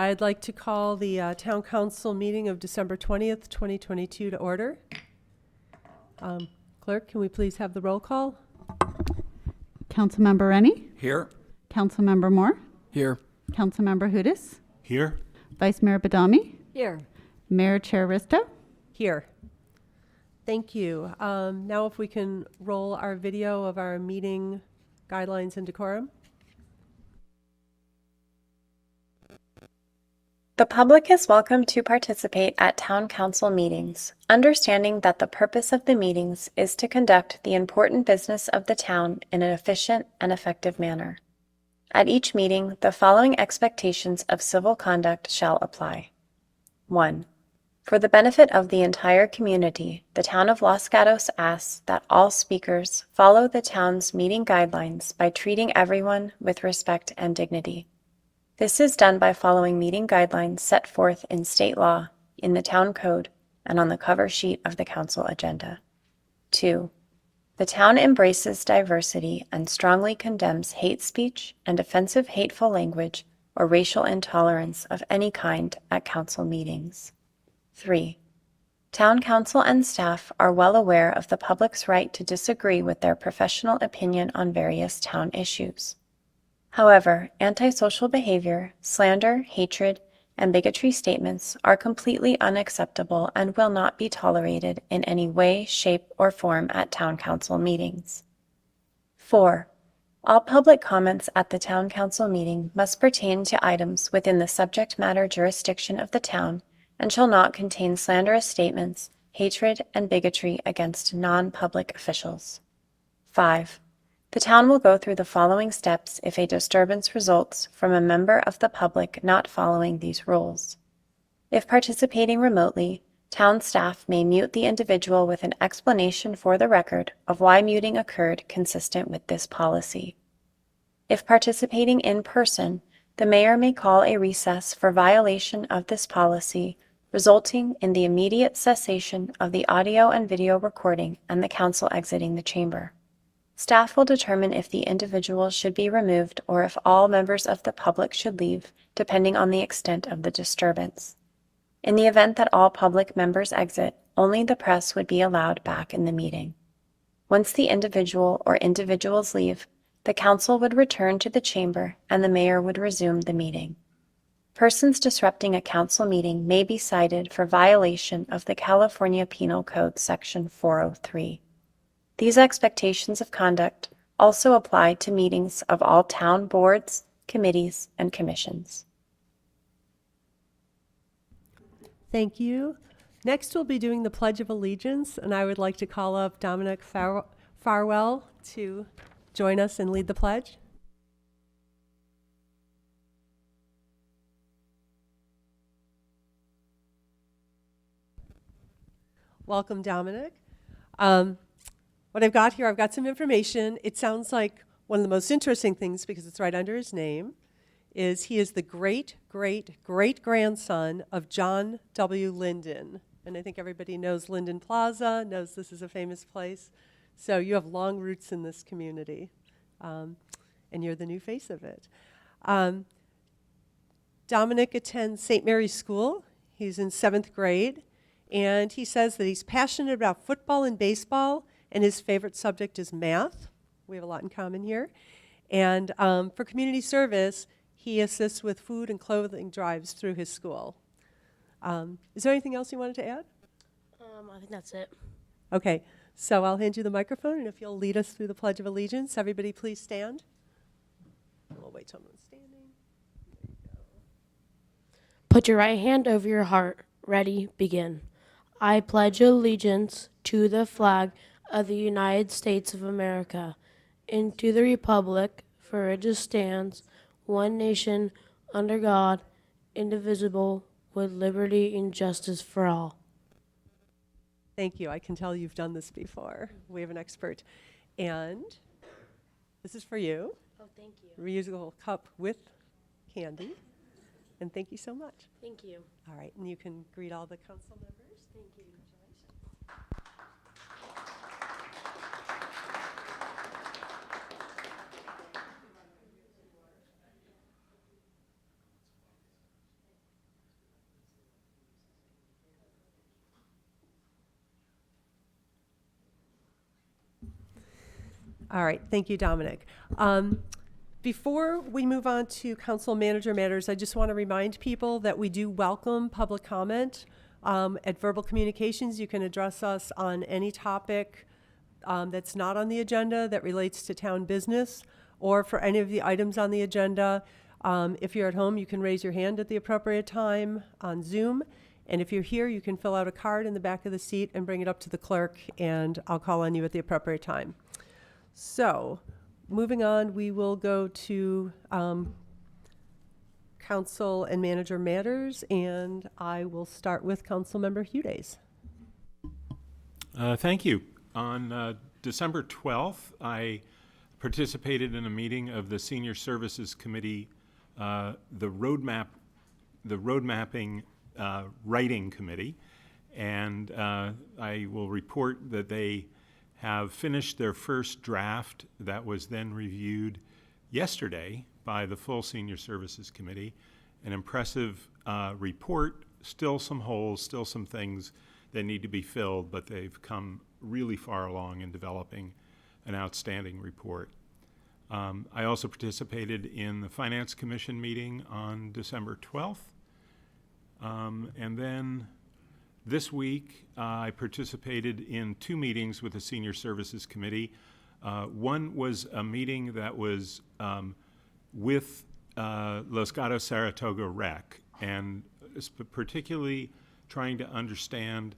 I'd like to call the Town Council meeting of December 20th, 2022 to order. Clerk, can we please have the roll call? Councilmember Rennie? Here. Councilmember Moore? Here. Councilmember Hudis? Here. Vice Mayor Badami? Here. Mayor Chair Risto? Here. Thank you. Now if we can roll our video of our meeting guidelines and decorum. The public is welcome to participate at Town Council meetings, understanding that the purpose of the meetings is to conduct the important business of the town in an efficient and effective manner. At each meeting, the following expectations of civil conduct shall apply. 1. For the benefit of the entire community, the Town of Los Gatos asks that all speakers follow the town's meeting guidelines by treating everyone with respect and dignity. This is done by following meeting guidelines set forth in state law, in the town code, and on the cover sheet of the council agenda. 2. The town embraces diversity and strongly condemns hate speech and offensive hateful language or racial intolerance of any kind at council meetings. 3. Town council and staff are well aware of the public's right to disagree with their professional opinion on various town issues. However, antisocial behavior, slander, hatred, and bigotry statements are completely unacceptable and will not be tolerated in any way, shape, or form at Town Council meetings. 4. All public comments at the Town Council meeting must pertain to items within the subject matter jurisdiction of the town and shall not contain slanderous statements, hatred, and bigotry against non-public officials. 5. The town will go through the following steps if a disturbance results from a member of the public not following these rules. If participating remotely, town staff may mute the individual with an explanation for the record of why muting occurred consistent with this policy. If participating in person, the mayor may call a recess for violation of this policy, resulting in the immediate cessation of the audio and video recording and the council exiting the chamber. Staff will determine if the individual should be removed or if all members of the public should leave, depending on the extent of the disturbance. In the event that all public members exit, only the press would be allowed back in the meeting. Once the individual or individuals leave, the council would return to the chamber and the mayor would resume the meeting. Persons disrupting a council meeting may be cited for violation of the California Penal Code Section 403. These expectations of conduct also apply to meetings of all town boards, committees, and commissions. Thank you. Next, we'll be doing the Pledge of Allegiance, and I would like to call up Dominic Farwell to join us and lead the pledge. Welcome, Dominic. What I've got here, I've got some information. It sounds like one of the most interesting things, because it's right under his name, is he is the great-great-great-grandson of John W. Linden. And I think everybody knows Linden Plaza, knows this is a famous place. So you have long roots in this community, and you're the new face of it. Dominic attends St. Mary's School. He's in 7th grade, and he says that he's passionate about football and baseball, and his favorite subject is math. We have a lot in common here. And for community service, he assists with food and clothing drives through his school. Is there anything else you wanted to add? I think that's it. Okay, so I'll hand you the microphone, and if you'll lead us through the Pledge of Allegiance. Everybody please stand. We'll wait till everyone's standing. There you go. Put your right hand over your heart. Ready, begin. I pledge allegiance to the flag of the United States of America and to the republic for which it stands, one nation, under God, indivisible, with liberty and justice for all. Thank you. I can tell you've done this before. We have an expert. And this is for you. Oh, thank you. Reusable cup with candy. And thank you so much. Thank you. All right, and you can greet all the council members. Thank you. All right, thank you, Dominic. Before we move on to council manager matters, I just want to remind people that we do welcome public comment. At Verbal Communications, you can address us on any topic that's not on the agenda that relates to town business, or for any of the items on the agenda. If you're at home, you can raise your hand at the appropriate time on Zoom. And if you're here, you can fill out a card in the back of the seat and bring it up to the clerk, and I'll call on you at the appropriate time. So, moving on, we will go to council and manager matters, and I will start with Councilmember Hudes. Thank you. On December 12th, I participated in a meeting of the Senior Services Committee, the road mapping writing committee, and I will report that they have finished their first draft that was then reviewed yesterday by the full Senior Services Committee. An impressive report, still some holes, still some things that need to be filled, but they've come really far along in developing an outstanding report. I also participated in the Finance Commission meeting on December 12th. And then this week, I participated in 2 meetings with the Senior Services Committee. One was a meeting that was with Los Gatos Saratoga Rec, and particularly trying to understand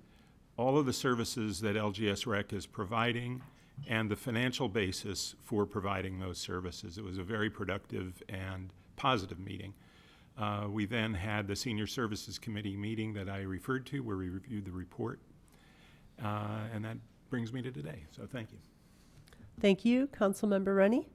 all of the services that LGS Rec is providing and the financial basis for providing those services. It was a very productive and positive meeting. We then had the Senior Services Committee meeting that I referred to, where we reviewed the report. And that brings me to today, so thank you. Thank you. Councilmember Rennie.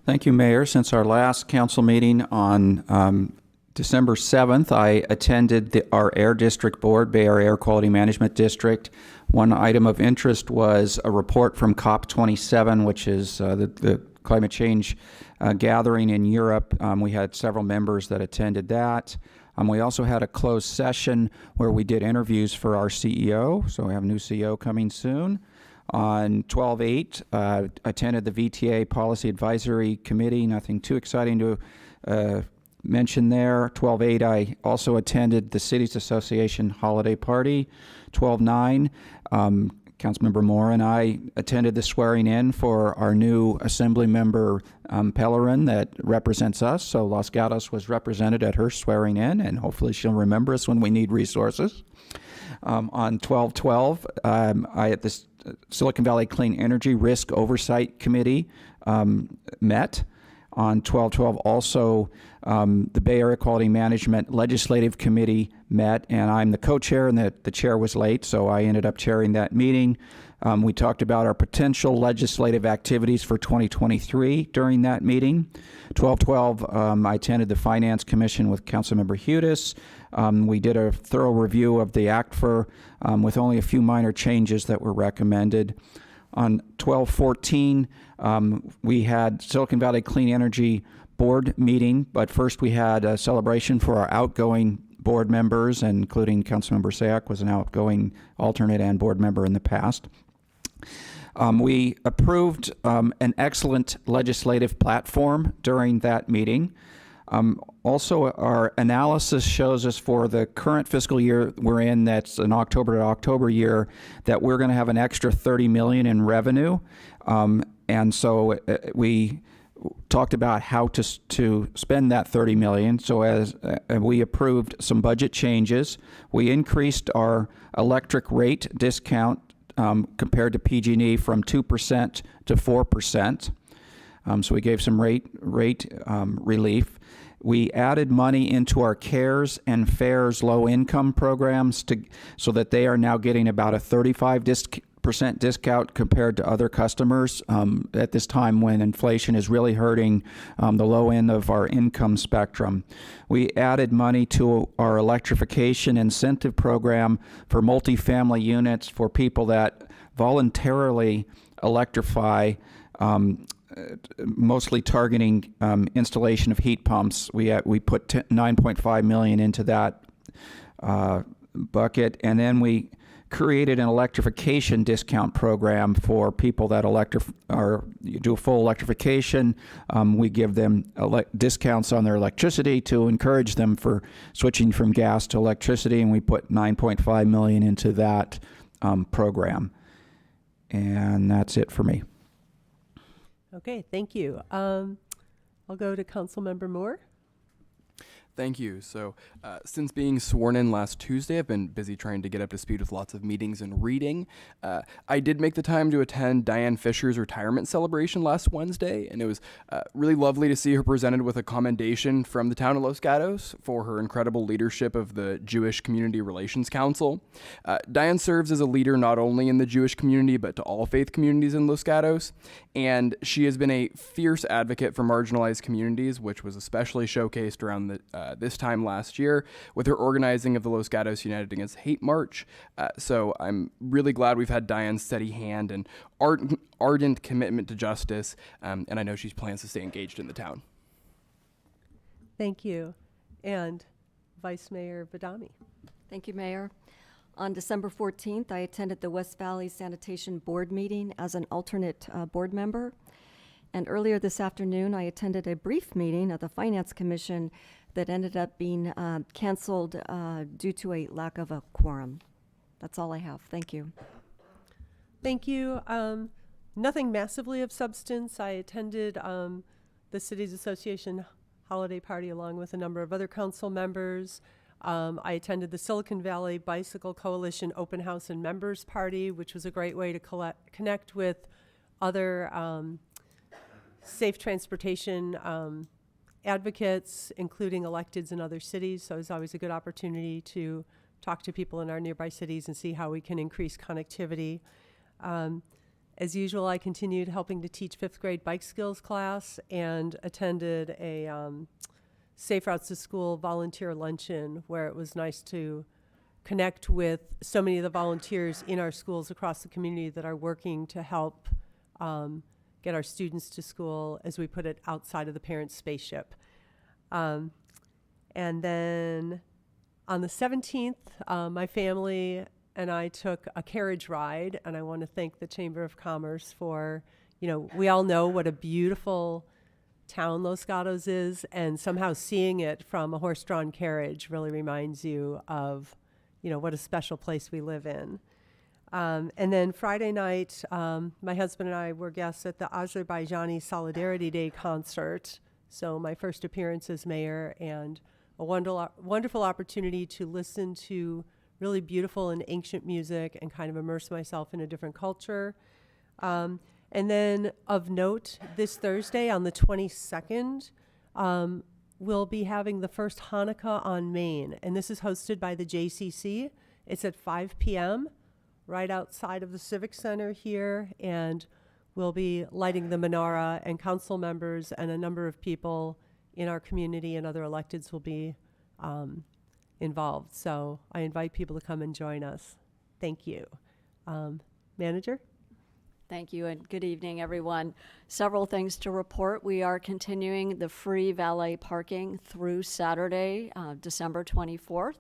Thank you, Mayor. Since our last council meeting on December 7th, I attended our Air District Board, Bay Area Air Quality Management District. One item of interest was a report from COP27, which is the climate change gathering in Europe. We had several members that attended that. We also had a closed session where we did interviews for our CEO, so we have a new CEO coming soon. On 12/8, attended the VTA Policy Advisory Committee. Nothing too exciting to mention there. 12/8, I also attended the Cities Association holiday party. 12/9, Councilmember Moore and I attended the swearing in for our new Assembly Member Pellerin that represents us. So Los Gatos was represented at her swearing in, and hopefully she'll remember us when we need resources. On 12/12, I at the Silicon Valley Clean Energy Risk Oversight Committee met. On 12/12, also the Bay Area Quality Management Legislative Committee met, and I'm the co-chair, and the chair was late, so I ended up chairing that meeting. We talked about our potential legislative activities for 2023 during that meeting. 12/12, I attended the Finance Commission with Councilmember Hudes. We did a thorough review of the ACTFR with only a few minor changes that were recommended. On 12/14, we had Silicon Valley Clean Energy Board meeting, but first we had a celebration for our outgoing board members, including Councilmember Sayak was an outgoing alternate and board member in the past. We approved an excellent legislative platform during that meeting. Also, our analysis shows us for the current fiscal year we're in, that's an October to October year, that we're going to have an extra $30 million in revenue. And so we talked about how to spend that $30 million. So as we approved some budget changes, we increased our electric rate discount compared to PG&E from 2% to 4%. So we gave some rate relief. We added money into our CARES and FAIRS low-income programs so that they are now getting about a 35% discount compared to other customers at this time when inflation is really hurting the low end of our income spectrum. We added money to our electrification incentive program for multifamily units for people that voluntarily electrify, mostly targeting installation of heat pumps. We put $9.5 million into that bucket, and then we created an electrification discount program for people that do a full electrification. We give them discounts on their electricity to encourage them for switching from gas to electricity, and we put $9.5 million into that program. And that's it for me. Okay, thank you. I'll go to Councilmember Moore. Thank you. So, since being sworn in last Tuesday, I've been busy trying to get up to speed with lots of meetings and reading. I did make the time to attend Diane Fisher's retirement celebration last Wednesday, and it was really lovely to see her presented with a commendation from the town of Los Gatos for her incredible leadership of the Jewish Community Relations Council. Diane serves as a leader not only in the Jewish community, but to all faith communities in Los Gatos, and she has been a fierce advocate for marginalized communities, which was especially showcased around this time last year with her organizing of the Los Gatos United Against Hate March. So I'm really glad we've had Diane's steady hand and ardent commitment to justice, and I know she plans to stay engaged in the town. Thank you. And Vice Mayor Badami. Thank you, Mayor. On December 14th, I attended the West Valley Sanitation Board meeting as an alternate board member. And earlier this afternoon, I attended a brief meeting of the Finance Commission that ended up being canceled due to a lack of a quorum. That's all I have. Thank you. Thank you. Nothing massively of substance. I attended the Cities Association holiday party along with a number of other council members. I attended the Silicon Valley Bicycle Coalition Open House and Members Party, which was a great way to connect with other safe transportation advocates, including electeds in other cities. So it's always a good opportunity to talk to people in our nearby cities and see how we can increase connectivity. As usual, I continued helping to teach 5th grade bike skills class and attended a Safe Routes to School volunteer luncheon where it was nice to connect with so many of the volunteers in our schools across the community that are working to help get our students to school, as we put it, outside of the parents' spaceship. And then on the 17th, my family and I took a carriage ride, and I want to thank the Chamber of Commerce for, we all know what a beautiful town Los Gatos is, and somehow seeing it from a horse-drawn carriage really reminds you of, what a special place we live in. And then Friday night, my husband and I were guests at the Azerbaijani Solidarity Day concert. So my first appearance as mayor, and a wonderful opportunity to listen to really beautiful and ancient music and kind of immerse myself in a different culture. And then of note, this Thursday on the 22nd, we'll be having the first Hanukkah on Main. And this is hosted by the JCC. It's at 5 p.m. right outside of the Civic Center here, and we'll be lighting the menorah, and council members and a number of people in our community and other electeds will be involved. So I invite people to come and join us. Thank you. Manager? Thank you, and good evening, everyone. Several things to report. We are continuing the free valet parking through Saturday, December 24th.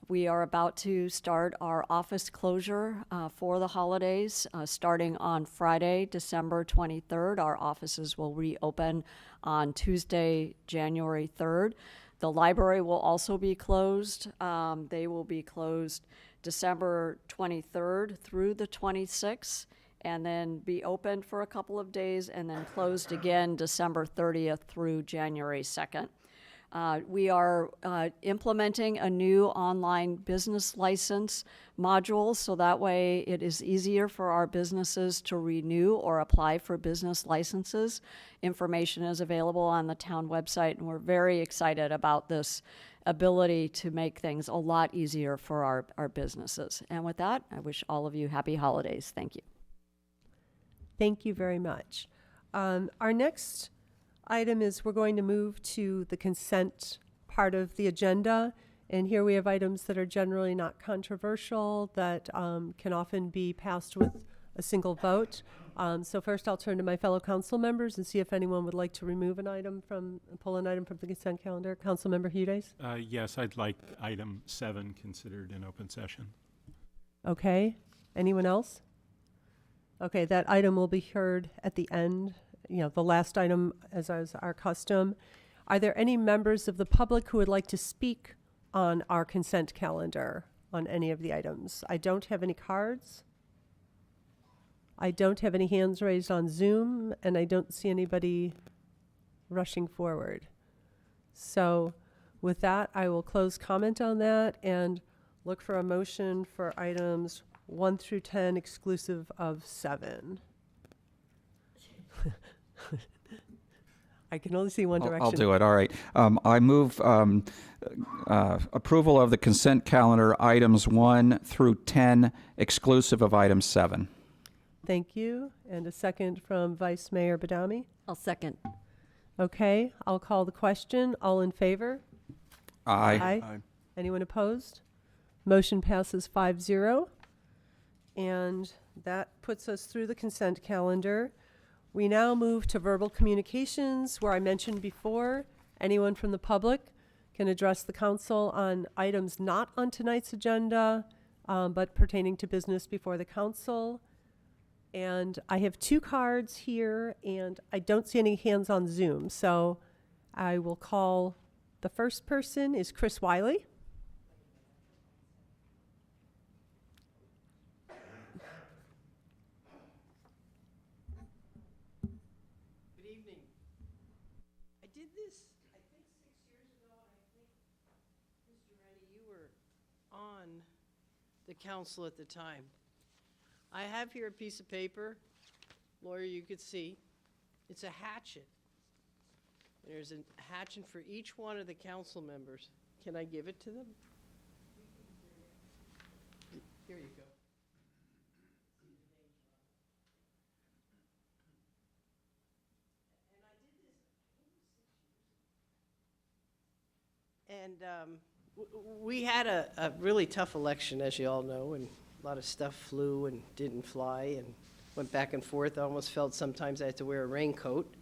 We are about to start our office closure for the holidays. Starting on Friday, December 23rd, our offices will reopen on Tuesday, January 3rd. The library will also be closed. They will be closed December 23rd through the 26th, and then be open for a couple of days, and then closed again December 30th through January 2nd. We are implementing a new online business license module, so that way it is easier for our businesses to renew or apply for business licenses. Information is available on the town website, and we're very excited about this ability to make things a lot easier for our businesses. And with that, I wish all of you happy holidays. Thank you. Thank you very much. Our next item is we're going to move to the consent part of the agenda. And here we have items that are generally not controversial, that can often be passed with a single vote. So first I'll turn to my fellow council members and see if anyone would like to remove an item pull an item from the consent calendar. Councilmember Hudes? Yes, I'd like item 7 considered in open session. Okay, anyone else? Okay, that item will be heard at the end, the last item as is our custom. Are there any members of the public who would like to speak on our consent calendar on any of the items? I don't have any cards. I don't have any hands raised on Zoom, and I don't see anybody rushing forward. So with that, I will close comment on that and look for a motion for items 1 through 10 exclusive of 7. I can only see one direction. I'll do it. All right. I move approval of the consent calendar items 1 through 10 exclusive of item 7. Thank you. And a second from Vice Mayor Badami. I'll second. Okay, I'll call the question. All in favor? Aye. Aye. Anyone opposed? Motion passes 5-0. And that puts us through the consent calendar. We now move to verbal communications, where I mentioned before, anyone from the public can address the council on items not on tonight's agenda, but pertaining to business before the council. And I have 2 cards here, and I don't see any hands on Zoom. So I will call the first person is Chris Wiley. Good evening. I did this, I think 6 years ago, and I think, Mr. Rennie, you were on the council at the time. I have here a piece of paper, lawyer, you could see. It's a hatchet. There's a hatchet for each one of the council members. Can I give it to them? Here you go. And we had a really tough election, as you all know, and a lot of stuff flew and didn't fly and went back and forth. I almost felt sometimes I had to wear a raincoat.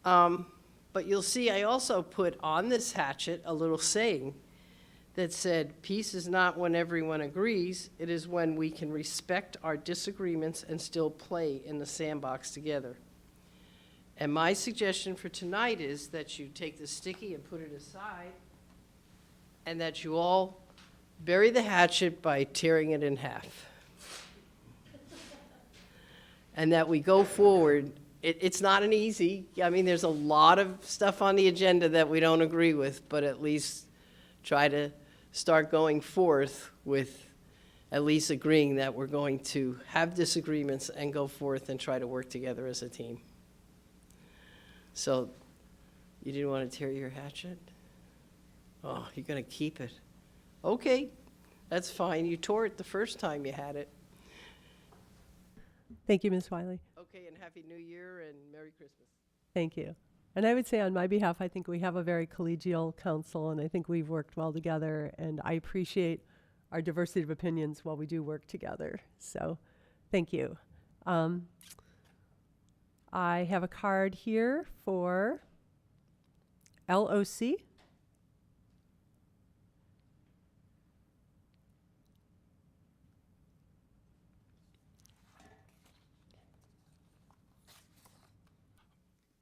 But you'll see I also put on this hatchet a little saying that said, peace is not when everyone agrees, it is when we can respect our disagreements and still play in the sandbox together. And my suggestion for tonight is that you take the sticky and put it aside, and that you all bury the hatchet by tearing it in half. And that we go forward. It's not an easy, I mean, there's a lot of stuff on the agenda that we don't agree with, but at least try to start going forth with at least agreeing that we're going to have disagreements and go forth and try to work together as a team. So, you didn't want to tear your hatchet? Oh, you're going to keep it. Okay, that's fine. You tore it the first time you had it. Thank you, Ms. Wiley. Okay, and Happy New Year and Merry Christmas. Thank you. And I would say on my behalf, I think we have a very collegial council, and I think we've worked well together, and I appreciate our diversity of opinions while we do work together. So thank you. I have a card here for LOC.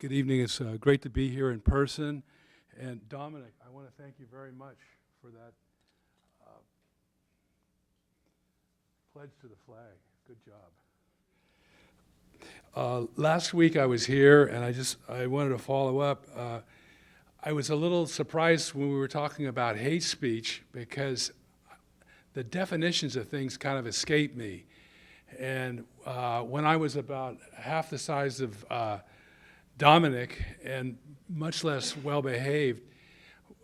Good evening. It's great to be here in person. And Dominic, I want to thank you very much for that pledge to the flag. Good job. Last week I was here, and I wanted to follow up. I was a little surprised when we were talking about hate speech because the definitions of things kind of escaped me. And when I was about half the size of Dominic and much less well-behaved,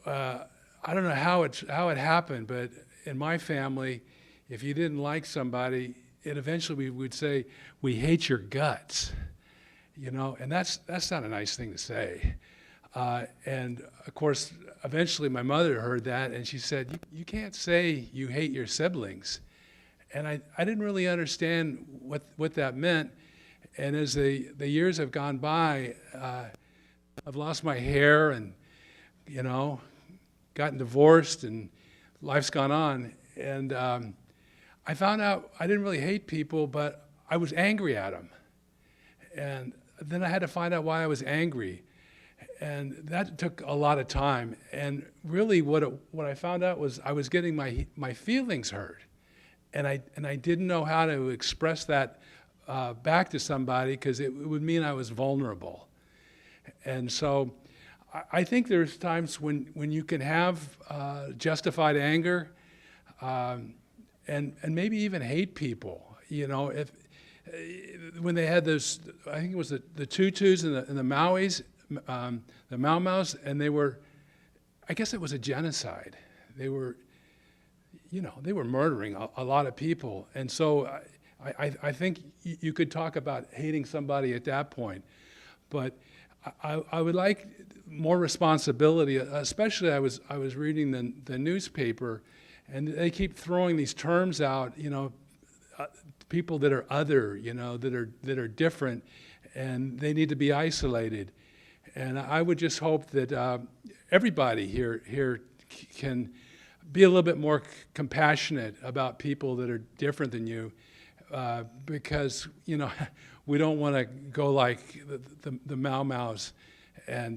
I don't know how it happened, but in my family, if you didn't like somebody, it eventually we would say, "We hate your guts," you know, and that's not a nice thing to say. And of course, eventually my mother heard that, and she said, "You can't say you hate your siblings," and I didn't really understand what that meant. And as the years have gone by, I've lost my hair and, you know, gotten divorced and life's gone on. And I found out I didn't really hate people, but I was angry at them. And then I had to find out why I was angry. And that took a lot of time. And really what I found out was I was getting my feelings hurt. And I didn't know how to express that back to somebody, because it would mean I was vulnerable. And so I think there's times when you can have justified anger, and maybe even hate people. You know, when they had those, I think it was the Tutus and the Mauis, the Mau Maus, and they were, I guess it was a genocide. They were, they were murdering a lot of people. And so I think you could talk about hating somebody at that point. But I would like more responsibility, especially I was reading the newspaper, and they keep throwing these terms out, people that are other, that are different, and they need to be isolated. And I would just hope that everybody here can be a little bit more compassionate about people that are different than you, because we don't want to go like the Mau Maus and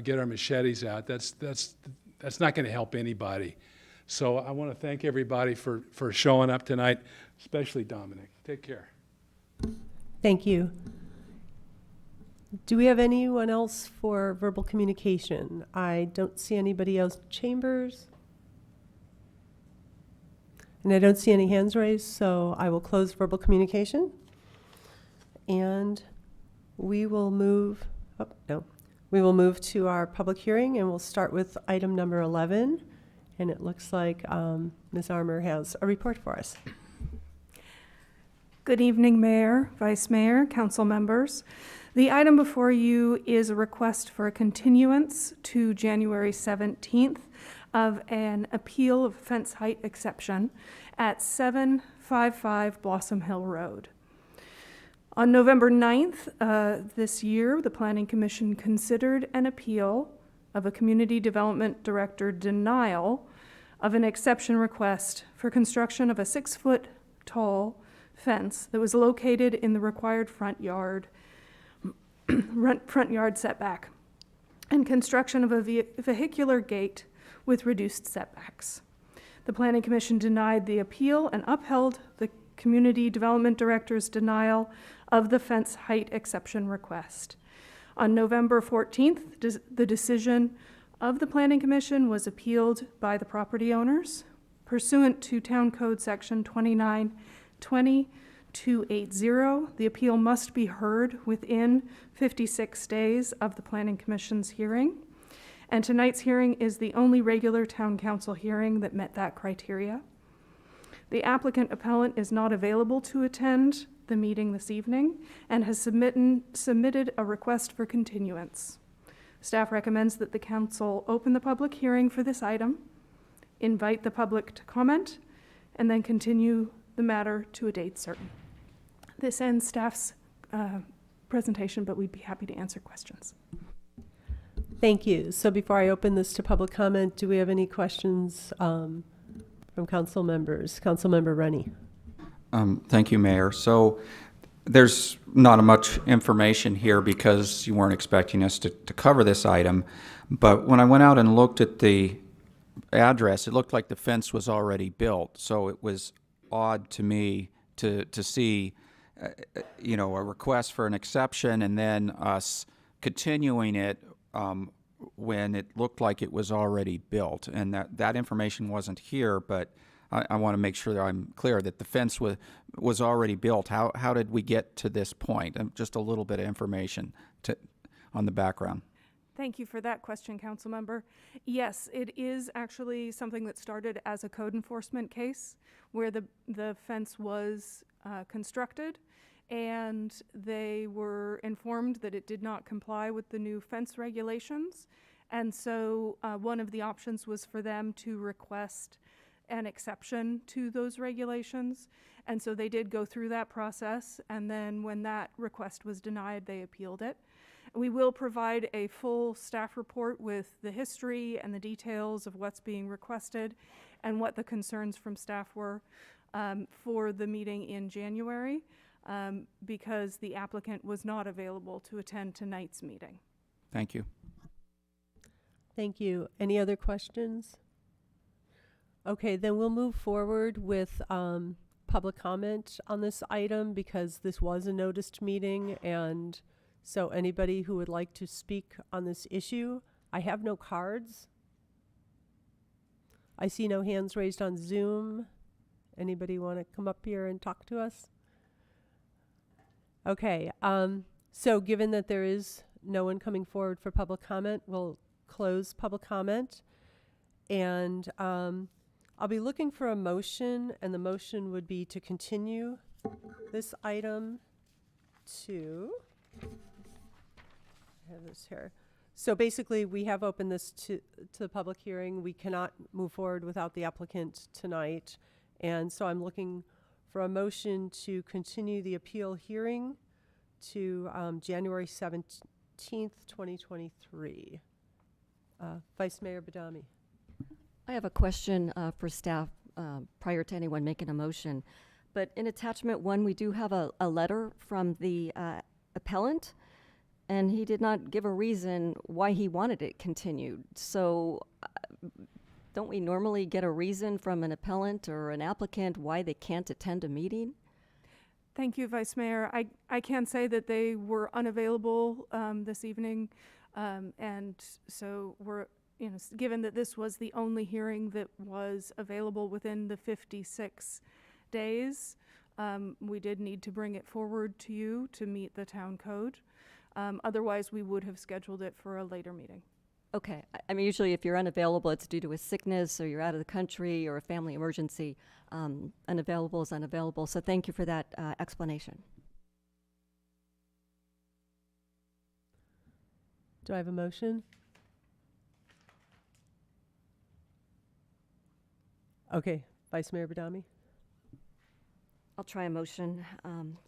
get our machetes out. That's not going to help anybody. So I want to thank everybody for showing up tonight, especially Dominic. Take care. Thank you. Do we have anyone else for verbal communication? I don't see anybody else in chambers. And I don't see any hands raised, so I will close verbal communication. And we will move to our public hearing, and we'll start with item number 11. And it looks like Ms. Armour has a report for us. Good evening, Mayor, Vice Mayor, council members. The item before you is a request for a continuance to January 17th of an appeal of fence height exception at 755 Blossom Hill Road. On November 9th this year, the Planning Commission considered an appeal of a Community Development Director denial of an exception request for construction of a 6-foot-tall fence that was located in the required front yard setback, and construction of a vehicular gate with reduced setbacks. The Planning Commission denied the appeal and upheld the Community Development Director's denial of the fence height exception request. On November 14th, the decision of the Planning Commission was appealed by the property owners. Pursuant to Town Code Section 2920-280, the appeal must be heard within 56 days of the Planning Commission's hearing. And tonight's hearing is the only regular Town Council hearing that met that criteria. The applicant appellant is not available to attend the meeting this evening and has submitted a request for continuance. Staff recommends that the council open the public hearing for this item, invite the public to comment, and then continue the matter to a date certain. This ends staff's presentation, but we'd be happy to answer questions. Thank you. So before I open this to public comment, do we have any questions from council members? Councilmember Rennie. Thank you, Mayor. So there's not much information here because you weren't expecting us to cover this item. But when I went out and looked at the address, it looked like the fence was already built. So it was odd to me to see, a request for an exception and then us continuing it when it looked like it was already built. And that information wasn't here, but I want to make sure that I'm clear that the fence was already built. How did we get to this point? Just a little bit of information on the background. Thank you for that question, council member. Yes, it is actually something that started as a code enforcement case where the fence was constructed, and they were informed that it did not comply with the new fence regulations. And so one of the options was for them to request an exception to those regulations. And so they did go through that process, and then when that request was denied, they appealed it. We will provide a full staff report with the history and the details of what's being requested, and what the concerns from staff were for the meeting in January, because the applicant was not available to attend tonight's meeting. Thank you. Thank you. Any other questions? Okay, then we'll move forward with public comment on this item because this was a noticed meeting, and so anybody who would like to speak on this issue, I have no cards. I see no hands raised on Zoom. Anybody want to come up here and talk to us? Okay, so given that there is no one coming forward for public comment, we'll close public comment. And I'll be looking for a motion, and the motion would be to continue this item to, I have this here. So basically, we have opened this to the public hearing. We cannot move forward without the applicant tonight. And so I'm looking for a motion to continue the appeal hearing to January 17th, 2023. Vice Mayor Badami. I have a question for staff prior to anyone making a motion. But in attachment 1, we do have a letter from the appellant, and he did not give a reason why he wanted it continued. So don't we normally get a reason from an appellant or an applicant why they can't attend a meeting? Thank you, Vice Mayor. I can say that they were unavailable this evening, and so we're, given that this was the only hearing that was available within the 56 days, we did need to bring it forward to you to meet the town code. Otherwise, we would have scheduled it for a later meeting. Okay. I mean, usually if you're unavailable, it's due to a sickness or you're out of the country or a family emergency. Unavailable is unavailable. So thank you for that explanation. Do I have a motion? Okay, Vice Mayor Badami. I'll try a motion.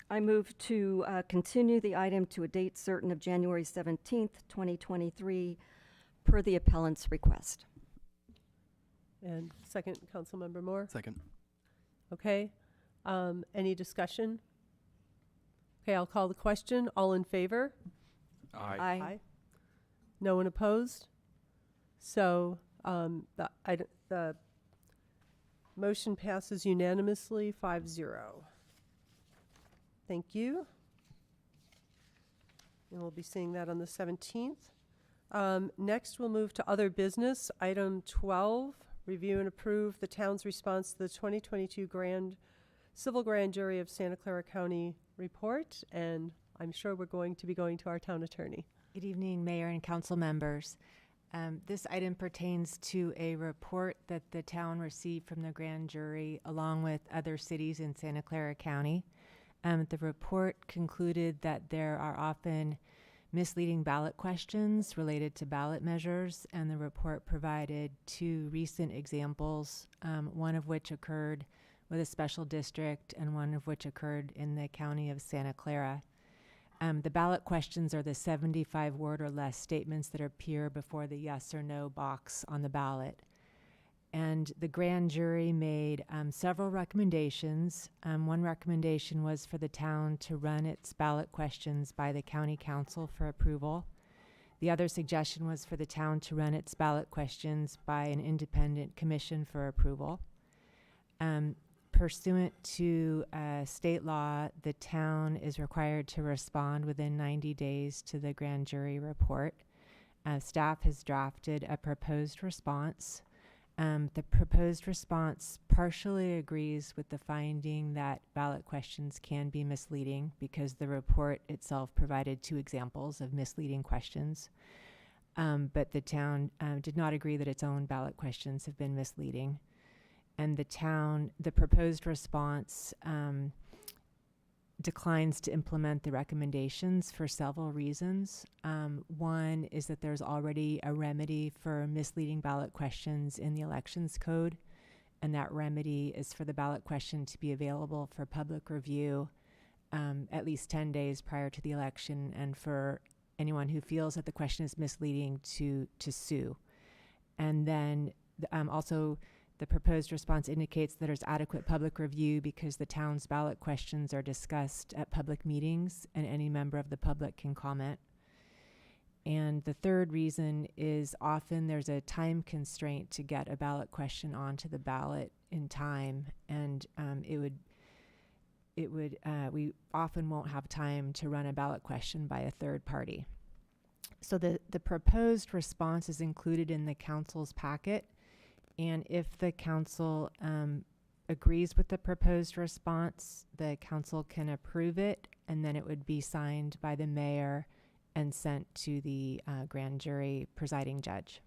I move to continue the item to a date certain of January 17th, 2023, per the appellant's request. And second, Councilmember Moore. Second. Okay. Any discussion? Okay, I'll call the question. All in favor? Aye. No one opposed? So the motion passes unanimously 5-0. Thank you. And we'll be seeing that on the 17th. Next, we'll move to other business. Item 12, review and approve the town's response to the 2022 Civil Grand Jury of Santa Clara County report. And I'm sure we're going to be going to our town attorney. Good evening, Mayor and council members. This item pertains to a report that the town received from the grand jury along with other cities in Santa Clara County. The report concluded that there are often misleading ballot questions related to ballot measures, and the report provided 2 recent examples, one of which occurred with a special district and one of which occurred in the county of Santa Clara. The ballot questions are the 75-word or less statements that appear before the yes or no box on the ballot. And the grand jury made several recommendations. One recommendation was for the town to run its ballot questions by the county council for approval. The other suggestion was for the town to run its ballot questions by an independent commission for approval. Pursuant to state law, the town is required to respond within 90 days to the grand jury report. Staff has drafted a proposed response. The proposed response partially agrees with the finding that ballot questions can be misleading because the report itself provided 2 examples of misleading questions. But the town did not agree that its own ballot questions have been misleading. And the proposed response declines to implement the recommendations for several reasons. One is that there's already a remedy for misleading ballot questions in the elections code, and that remedy is for the ballot question to be available for public review at least 10 days prior to the election, and for anyone who feels that the question is misleading to sue. And then also The proposed response indicates that there's adequate public review because the town's ballot questions are discussed at public meetings and any member of the public can comment. And the third reason is often there's a time constraint to get a ballot question onto the ballot in time, and we often won't have time to run a ballot question by a third party. So the proposed response is included in the council's packet, and if the council agrees with the proposed response, the council can approve it, and then it would be signed by the mayor and sent to the grand jury presiding judge.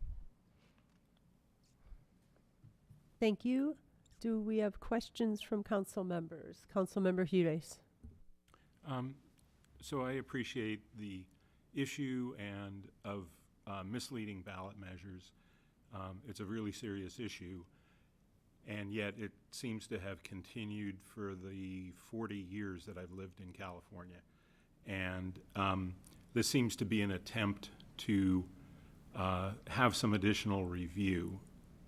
Thank you. Do we have questions from council members? Councilmember Hudes. So I appreciate the issue and of misleading ballot measures. It's a really serious issue, and yet it seems to have continued for the 40 years that I've lived in California. And this seems to be an attempt to have some additional review.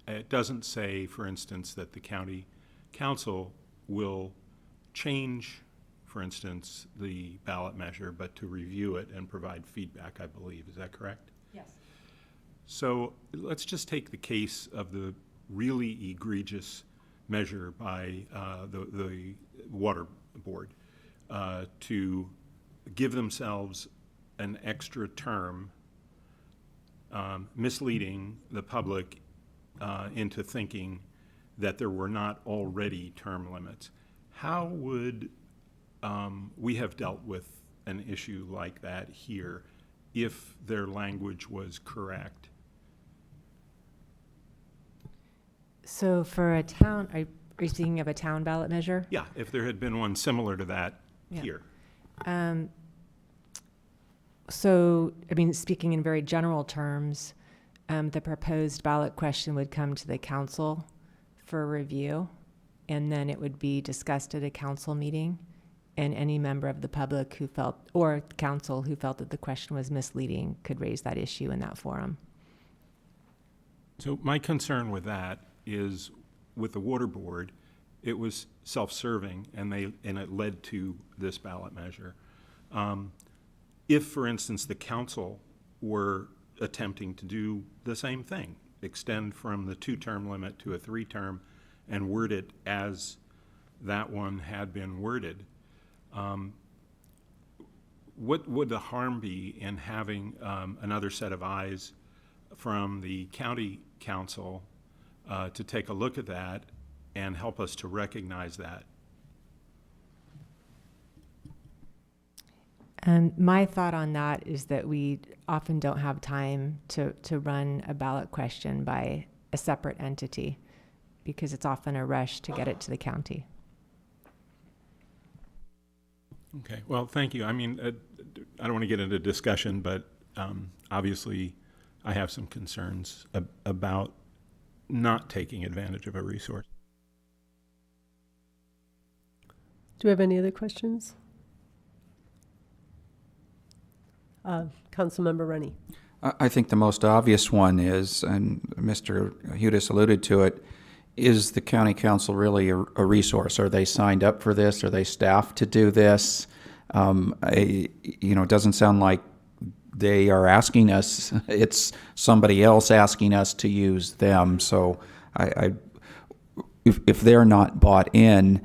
It doesn't say, for instance, that the county council will change, for instance, the ballot measure, but to review it and provide feedback, I believe. Is that correct? Yes. So let's just take the case of the really egregious measure by the water board to give themselves an extra term, misleading the public into thinking that there were not already term limits. How would we have dealt with an issue like that here if their language was correct? So for a town, are you speaking of a town ballot measure? Yeah, if there had been one similar to that here. So, I mean, speaking in very general terms, the proposed ballot question would come to the council for review, and then it would be discussed at a council meeting, and any member of the public who felt, or council who felt that the question was misleading could raise that issue in that forum. So my concern with that is with the water board, it was self-serving and it led to this ballot measure. If, for instance, the council were attempting to do the same thing, extend from the 2-term limit to a 3-term and word it as that one had been worded, what would the harm be in having another set of eyes from the county council to take a look at that and help us to recognize that? My thought on that is that we often don't have time to run a ballot question by a separate entity because it's often a rush to get it to the county. Okay, well, thank you. I mean, I don't want to get into discussion, but obviously I have some concerns about not taking advantage of a resource. Do we have any other questions? Councilmember Rennie. I think the most obvious one is, and Mr. Hudes alluded to it, is the county council really a resource? Are they signed up for this? Are they staffed to do this? It doesn't sound like they are asking us. It's somebody else asking us to use them. So if they're not bought in,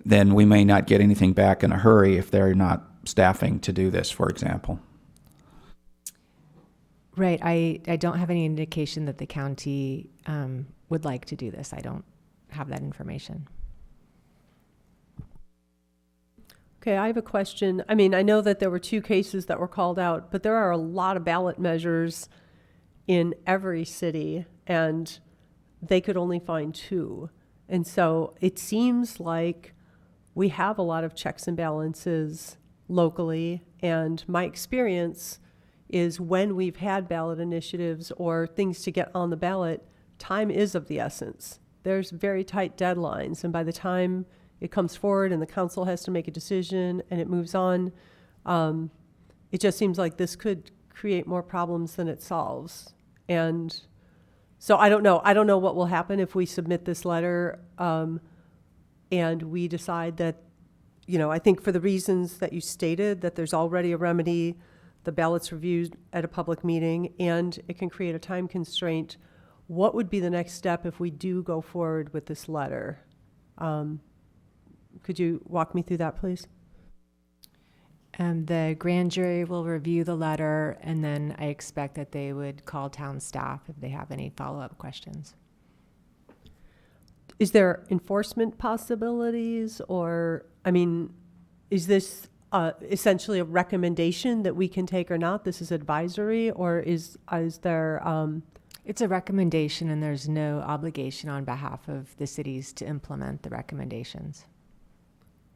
then we may not get anything back in a hurry if they're not staffing to do this, for example. Right. I don't have any indication that the county would like to do this. I don't have that information. Okay, I have a question. I mean, I know that there were 2 cases that were called out, but there are a lot of ballot measures in every city, and they could only find 2. And so it seems like we have a lot of checks and balances locally, and my experience is when we've had ballot initiatives or things to get on the ballot, time is of the essence. There's very tight deadlines, and by the time it comes forward and the council has to make a decision and it moves on, it just seems like this could create more problems than it solves. And So I don't know. I don't know what will happen if we submit this letter and we decide that, I think for the reasons that you stated, that there's already a remedy, the ballot's reviewed at a public meeting, and it can create a time constraint. What would be the next step if we do go forward with this letter? Could you walk me through that, please? The grand jury will review the letter, and then I expect that they would call town staff if they have any follow-up questions. Is there enforcement possibilities, or, is this essentially a recommendation that we can take or not? This is advisory, or is there... It's a recommendation, and there's no obligation on behalf of the cities to implement the recommendations.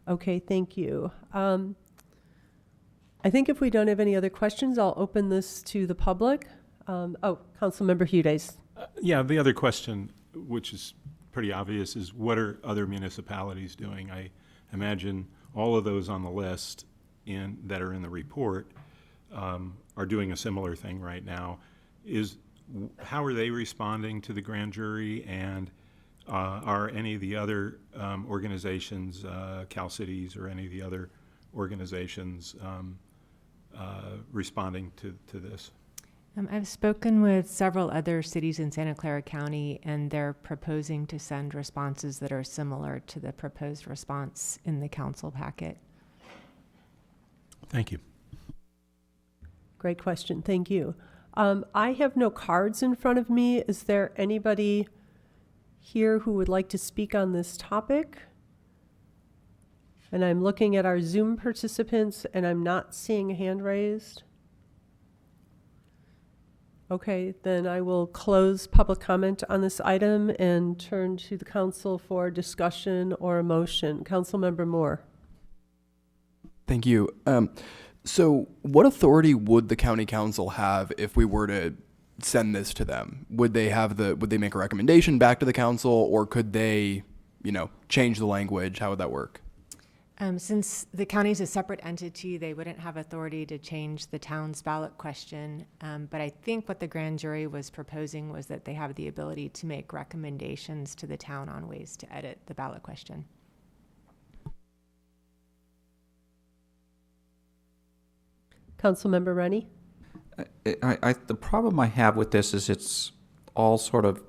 Okay, thank you. I think if we don't have any other questions, I'll open this to the public. Councilmember Hudes. Yeah, the other question, which is pretty obvious, is what are other municipalities doing? I imagine all of those on the list that are in the report are doing a similar thing right now. How are they responding to the grand jury, and are any of the other organizations, Cal Cities or any of the other organizations responding to this? I've spoken with several other cities in Santa Clara County, and they're proposing to send responses that are similar to the proposed response in the council packet. Thank you. Great question. Thank you. I have no cards in front of me. Is there anybody here who would like to speak on this topic? And I'm looking at our Zoom participants, and I'm not seeing a hand raised. Okay, then I will close public comment on this item and turn to the council for discussion or a motion. Councilmember Moore. Thank you. So what authority would the county council have if we were to send this to them? Would they make a recommendation back to the council, or could they, change the language? How would that work? Since the county is a separate entity, they wouldn't have authority to change the town's ballot question. But I think what the grand jury was proposing was that they have the ability to make recommendations to the town on ways to edit the ballot question. Councilmember Rennie? The problem I have with this is it's all sort of,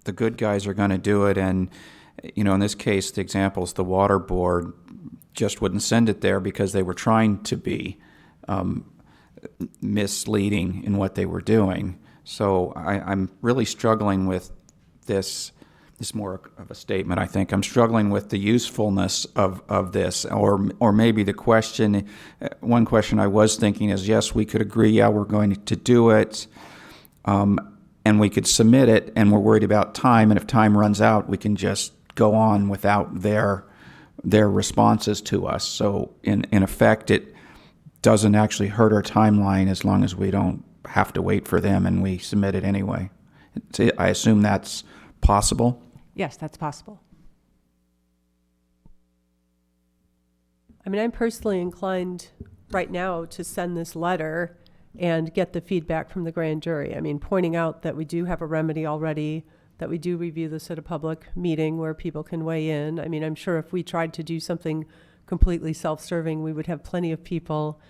the good guys are going to do it, and, in this case, the example is the water board just wouldn't send it there because they were trying to be misleading in what they were doing. So I'm really struggling with this. It's more of a statement, I think. I'm struggling with the usefulness of this, or maybe the question. One question I was thinking is, yes, we could agree, yeah, we're going to do it, and we could submit it, and we're worried about time, and if time runs out, we can just go on without their responses to us. So in effect, it doesn't actually hurt our timeline as long as we don't have to wait for them and we submit it anyway. I assume that's possible? Yes, that's possible. I'm personally inclined right now to send this letter and get the feedback from the grand jury. Pointing out that we do have a remedy already, that we do review this at a public meeting where people can weigh in. I'm sure if we tried to do something completely self-serving, we would have plenty of people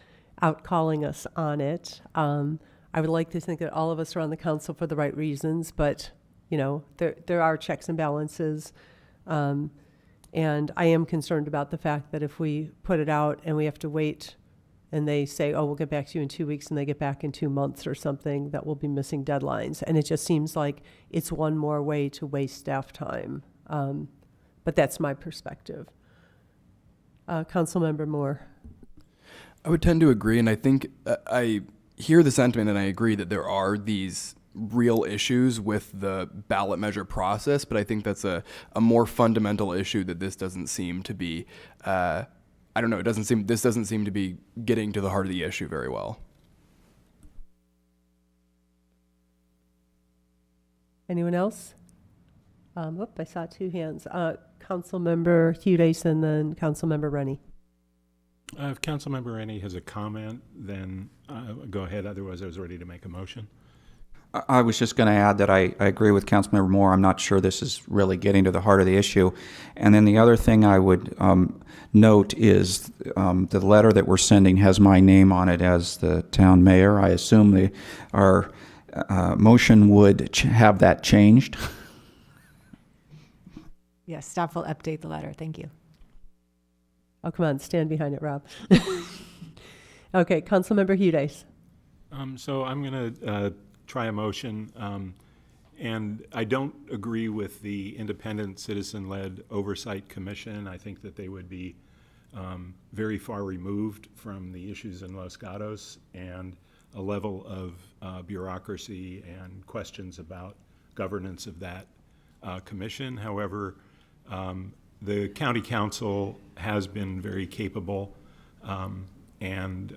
out calling us on it. I would like to think that all of us are on the council for the right reasons, but there are checks and balances. And I am concerned about the fact that if we put it out and we have to wait and they say, oh, we'll get back to you in 2 weeks, and they get back in 2 months or something, that we'll be missing deadlines. And it just seems like it's one more way to waste staff time. But that's my perspective. Councilmember Moore. I would tend to agree, and I think I hear the sentiment, and I agree that there are these real issues with the ballot measure process, but I think that's a more fundamental issue that this doesn't seem to be, this doesn't seem to be getting to the heart of the issue very well. Anyone else? I saw 2 hands. Councilmember Hudes and then Councilmember Rennie. If Councilmember Rennie has a comment, then go ahead. Otherwise, I was ready to make a motion. I was just going to add that I agree with Councilmember Moore. I'm not sure this is really getting to the heart of the issue. And then the other thing I would note is the letter that we're sending has my name on it as the town mayor. I assume our motion would have that changed. Yes, staff will update the letter. Thank you. Oh, come on, stand behind it, Rob. Okay, Councilmember Hudice. So I'm going to try a motion, and I don't agree with the independent citizen-led oversight commission. I think that they would be very far removed from the issues in Los Gatos and a level of bureaucracy and questions about governance of that commission. However, the county council has been very capable and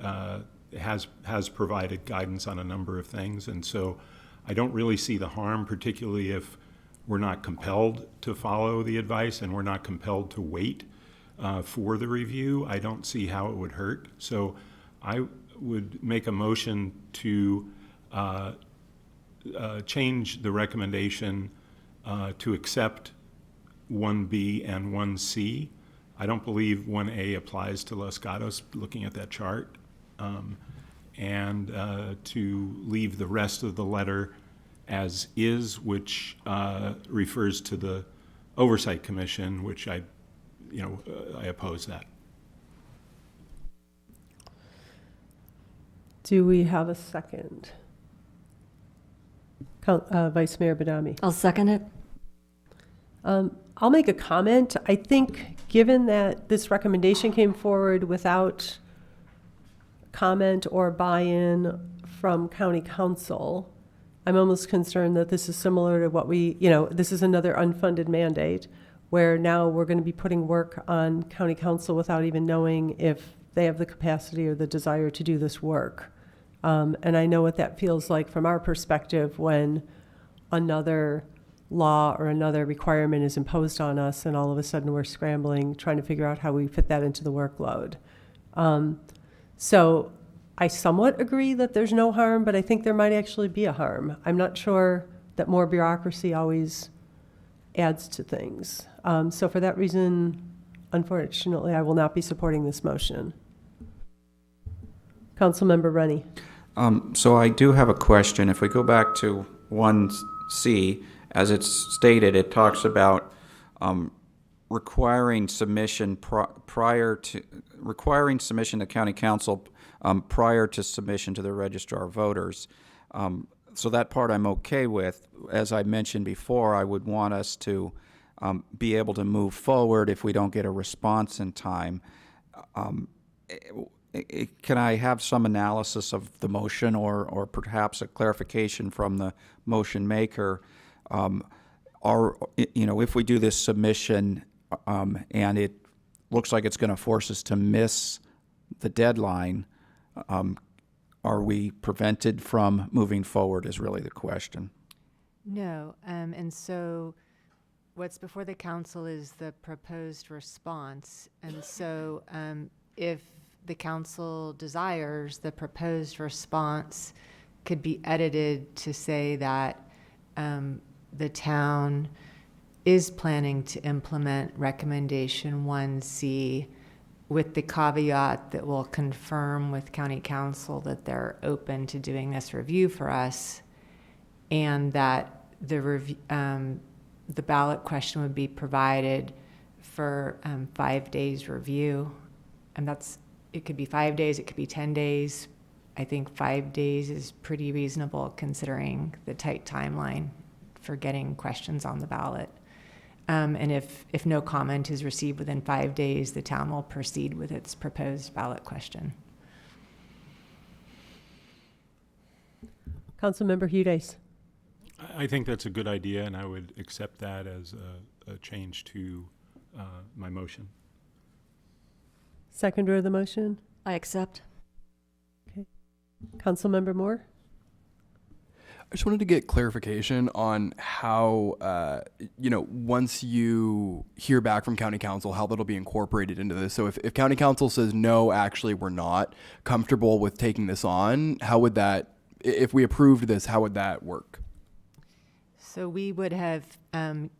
has provided guidance on a number of things. And so I don't really see the harm, particularly if we're not compelled to follow the advice and we're not compelled to wait for the review. I don't see how it would hurt. So I would make a motion to change the recommendation to accept 1B and 1C. I don't believe 1A applies to Los Gatos, looking at that chart. And to leave the rest of the letter as is, which refers to the Oversight Commission, which I oppose that. Do we have a second? Vice Mayor Badami. I'll second it. I'll make a comment. I think given that this recommendation came forward without comment or buy-in from county council, I'm almost concerned that this is similar to what this is another unfunded mandate where now we're going to be putting work on county council without even knowing if they have the capacity or the desire to do this work. And I know what that feels like from our perspective when another law or another requirement is imposed on us and all of a sudden we're scrambling, trying to figure out how we fit that into the workload. So I somewhat agree that there's no harm, but I think there might actually be a harm. I'm not sure that more bureaucracy always adds to things. So for that reason, unfortunately, I will not be supporting this motion. Councilmember Rennie. So I do have a question. If we go back to 1C, as it's stated, it talks about requiring submission to county council prior to submission to the registrar of voters. So that part I'm okay with. As I mentioned before, I would want us to be able to move forward if we don't get a response in time. Can I have some analysis of the motion or perhaps a clarification from the motion maker? If we do this submission and it looks like it's going to force us to miss the deadline, are we prevented from moving forward is really the question. No, and so what's before the council is the proposed response. And so if the council desires, the proposed response could be edited to say that the town is planning to implement recommendation 1C with the caveat that we'll confirm with county council that they're open to doing this review for us, and that the ballot question would be provided for 5 days review. And it could be 5 days, it could be 10 days. I think 5 days is pretty reasonable considering the tight timeline for getting questions on the ballot. And if no comment is received within 5 days, the town will proceed with its proposed ballot question. Councilmember Hudice. I think that's a good idea, and I would accept that as a change to my motion. Seconder of the motion. I accept. Okay. Councilmember Moore. I just wanted to get clarification on how, once you hear back from county council, how that'll be incorporated into this. So if county council says, no, actually, we're not comfortable with taking this on, how would that if we approved this, how would that work? So we would have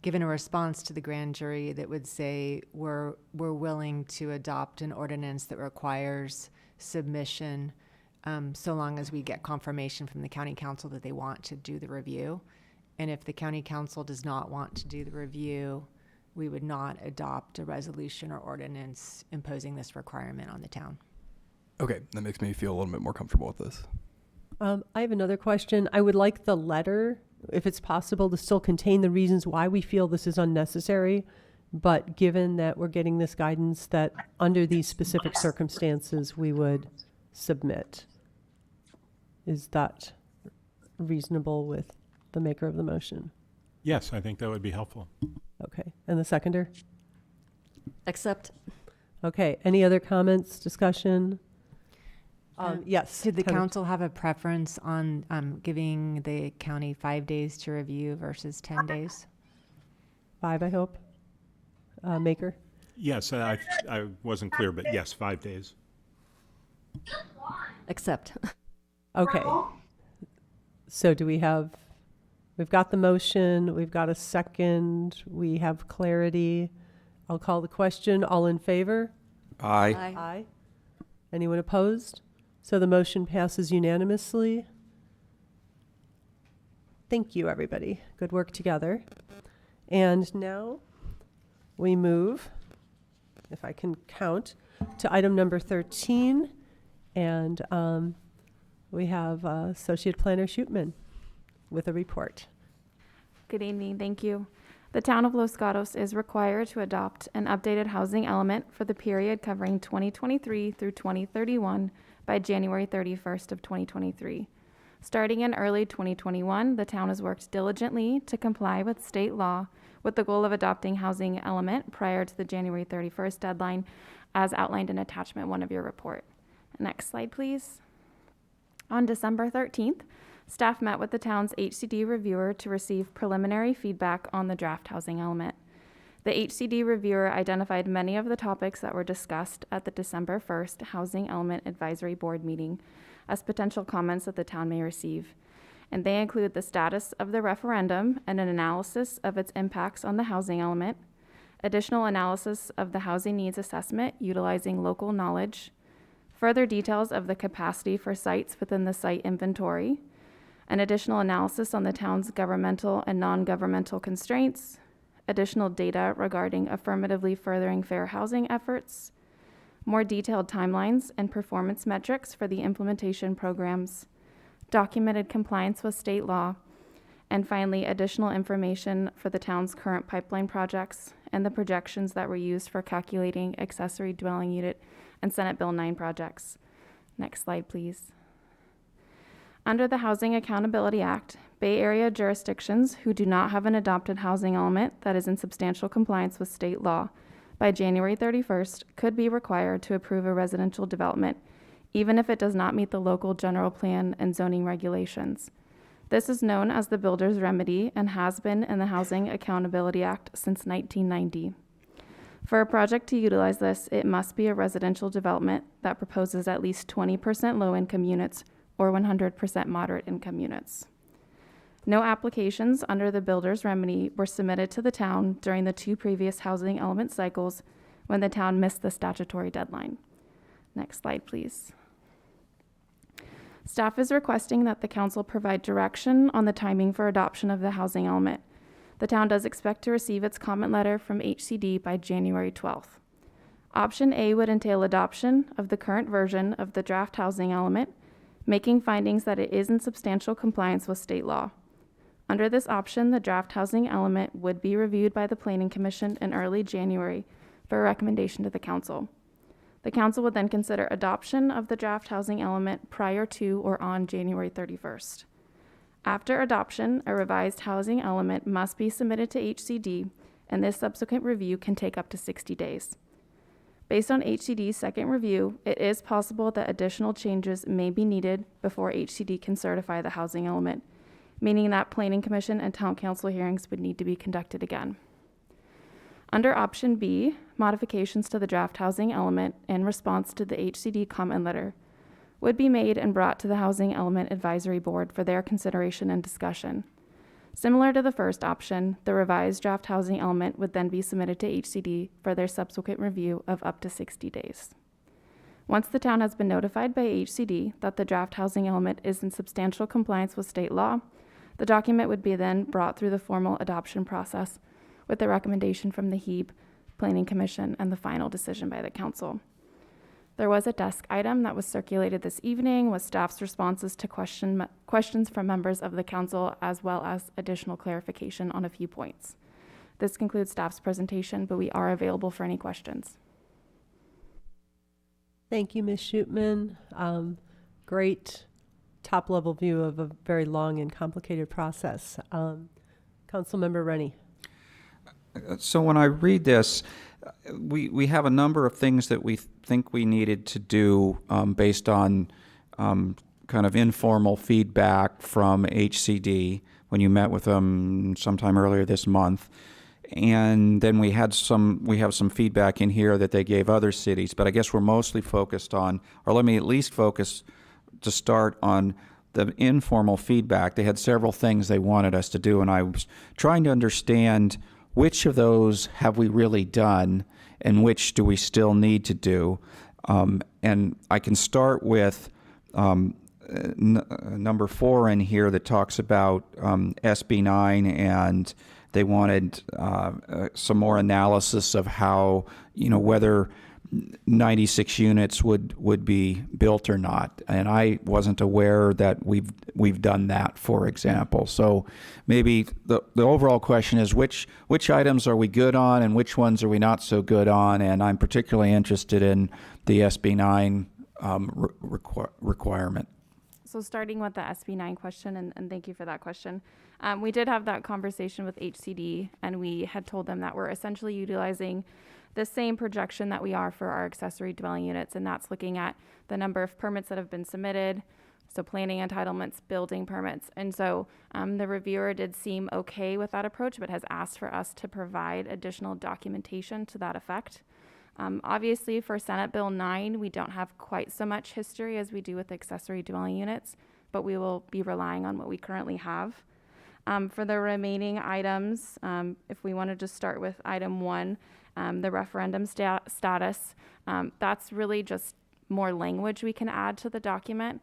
given a response to the grand jury that would say we're willing to adopt an ordinance that requires submission so long as we get confirmation from the county council that they want to do the review. And if the county council does not want to do the review, we would not adopt a resolution or ordinance imposing this requirement on the town. Okay, that makes me feel a little bit more comfortable with this. I have another question. I would like the letter, if it's possible, to still contain the reasons why we feel this is unnecessary. But given that we're getting this guidance that under these specific circumstances, we would submit. Is that reasonable with the maker of the motion? Yes, I think that would be helpful. Okay. And the seconder? Accept. Okay. Any other comments, discussion? Yes. Did the Heather. council have a preference on giving the county 5 days to review versus 10 days? 5, I hope. Maker? Yes, I wasn't clear, but yes, 5 days. Accept. Okay. So do we've got the motion, we've got a second, we have clarity. I'll call the question. All in favor? Aye. Aye. Anyone opposed? So the motion passes unanimously. Thank you, everybody. Good work together. And now we move, if I can count, to item number 13. And we have Associate Planner Shootman with a report. Good evening, thank you. The town of Los Gatos is required to adopt an updated housing element for the period covering 2023 through 2031 by January 31st of 2023. Starting in early 2021, the town has worked diligently to comply with state law with the goal of adopting housing element prior to the January 31st deadline as outlined in attachment 1 of your report. Next slide, please. On December 13th, staff met with the town's HCD reviewer to receive preliminary feedback on the draft housing element. The HCD reviewer identified many of the topics that were discussed at the December 1st Housing Element Advisory Board meeting as potential comments that the town may receive. And they include the status of the referendum and an analysis of its impacts on the housing element, additional analysis of the housing needs assessment utilizing local knowledge, further details of the capacity for sites within the site inventory, an additional analysis on the town's governmental and non-governmental constraints, additional data regarding affirmatively furthering fair housing efforts, more detailed timelines and performance metrics for the implementation programs, documented compliance with state law, and finally, additional information for the town's current pipeline projects and the projections that were used for calculating accessory dwelling unit and Senate Bill 9 projects. Next slide, please. Under the Housing Accountability Act, Bay Area jurisdictions who do not have an adopted housing element that is in substantial compliance with state law by January 31st could be required to approve a residential development, even if it does not meet the local general plan and zoning regulations. This is known as the builder's remedy and has been in the Housing Accountability Act since 1990. For a project to utilize this, it must be a residential development that proposes at least 20% low-income units or 100% moderate income units. No applications under the builder's remedy were submitted to the town during the 2 previous housing element cycles when the town missed the statutory deadline. Next slide, please. Staff is requesting that the council provide direction on the timing for adoption of the housing element. The town does expect to receive its comment letter from HCD by January 12th. Option A would entail adoption of the current version of the draft housing element, making findings that it is in substantial compliance with state law. Under this option, the draft housing element would be reviewed by the Planning Commission in early January for a recommendation to the council. The council would then consider adoption of the draft housing element prior to or on January 31st. After adoption, a revised housing element must be submitted to HCD, and this subsequent review can take up to 60 days. Based on HCD's second review, it is possible that additional changes may be needed before HCD can certify the housing element, meaning that Planning Commission and Town Council hearings would need to be conducted again. Under option B, modifications to the draft housing element in response to the HCD comment letter would be made and brought to the Housing Element Advisory Board for their consideration and discussion. Similar to the first option, the revised draft housing element would then be submitted to HCD for their subsequent review of up to 60 days. Once the town has been notified by HCD that the draft housing element is in substantial compliance with state law, the document would be then brought through the formal adoption process with the recommendation from the HEB, Planning Commission, and the final decision by the council. There was a desk item that was circulated this evening with staff's responses to questions from members of the council, as well as additional clarification on a few points. This concludes staff's presentation, but we are available for any questions. Thank you, Ms. Shootman. Great top-level view of a very long and complicated process. Councilmember Rennie. So when I read this, we have a number of things that we think we needed to do based on kind of informal feedback from HCD when you met with them sometime earlier this month. And then we have some feedback in here that they gave other cities, but I guess we're mostly focused on, or let me at least focus to start on the informal feedback. They had several things they wanted us to do, and I was trying to understand which of those have we really done and which do we still need to do. And I can start with number 4 in here that talks about SB 9, and they wanted some more analysis of how, whether 96 units would be built or not. And I wasn't aware that we've done that, for example. So maybe the overall question is which items are we good on and which ones are we not so good on? And I'm particularly interested in the SB 9 requirement. So starting with the SB 9 question, and thank you for that question. We did have that conversation with HCD, and we had told them that we're essentially utilizing the same projection that we are for our accessory dwelling units, and that's looking at the number of permits that have been submitted, so planning entitlements, building permits. And so the reviewer did seem okay with that approach, but has asked for us to provide additional documentation to that effect. Obviously, for Senate Bill 9, we don't have quite so much history as we do with accessory dwelling units, but we will be relying on what we currently have. For the remaining items, if we wanted to start with item 1, the referendum status, that's really just more language we can add to the document.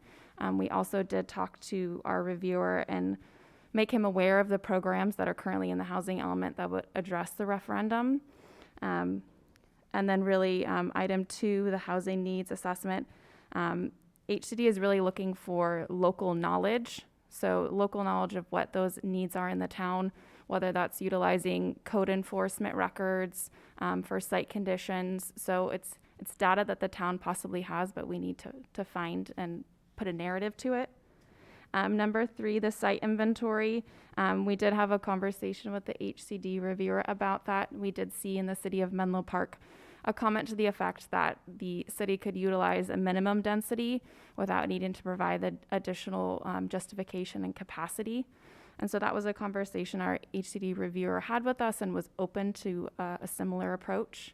We also did talk to our reviewer and make him aware of the programs that are currently in the housing element that would address the referendum. And then really item 2, the housing needs assessment. HCD is really looking for local knowledge. So local knowledge of what those needs are in the town, whether that's utilizing code enforcement records for site conditions. So it's data that the town possibly has, but we need to find and put a narrative to it. Number 3, the site inventory. We did have a conversation with the HCD reviewer about that. We did see in the city of Menlo Park a comment to the effect that the city could utilize a minimum density without needing to provide the additional justification and capacity. And so that was a conversation our HCD reviewer had with us and was open to a similar approach.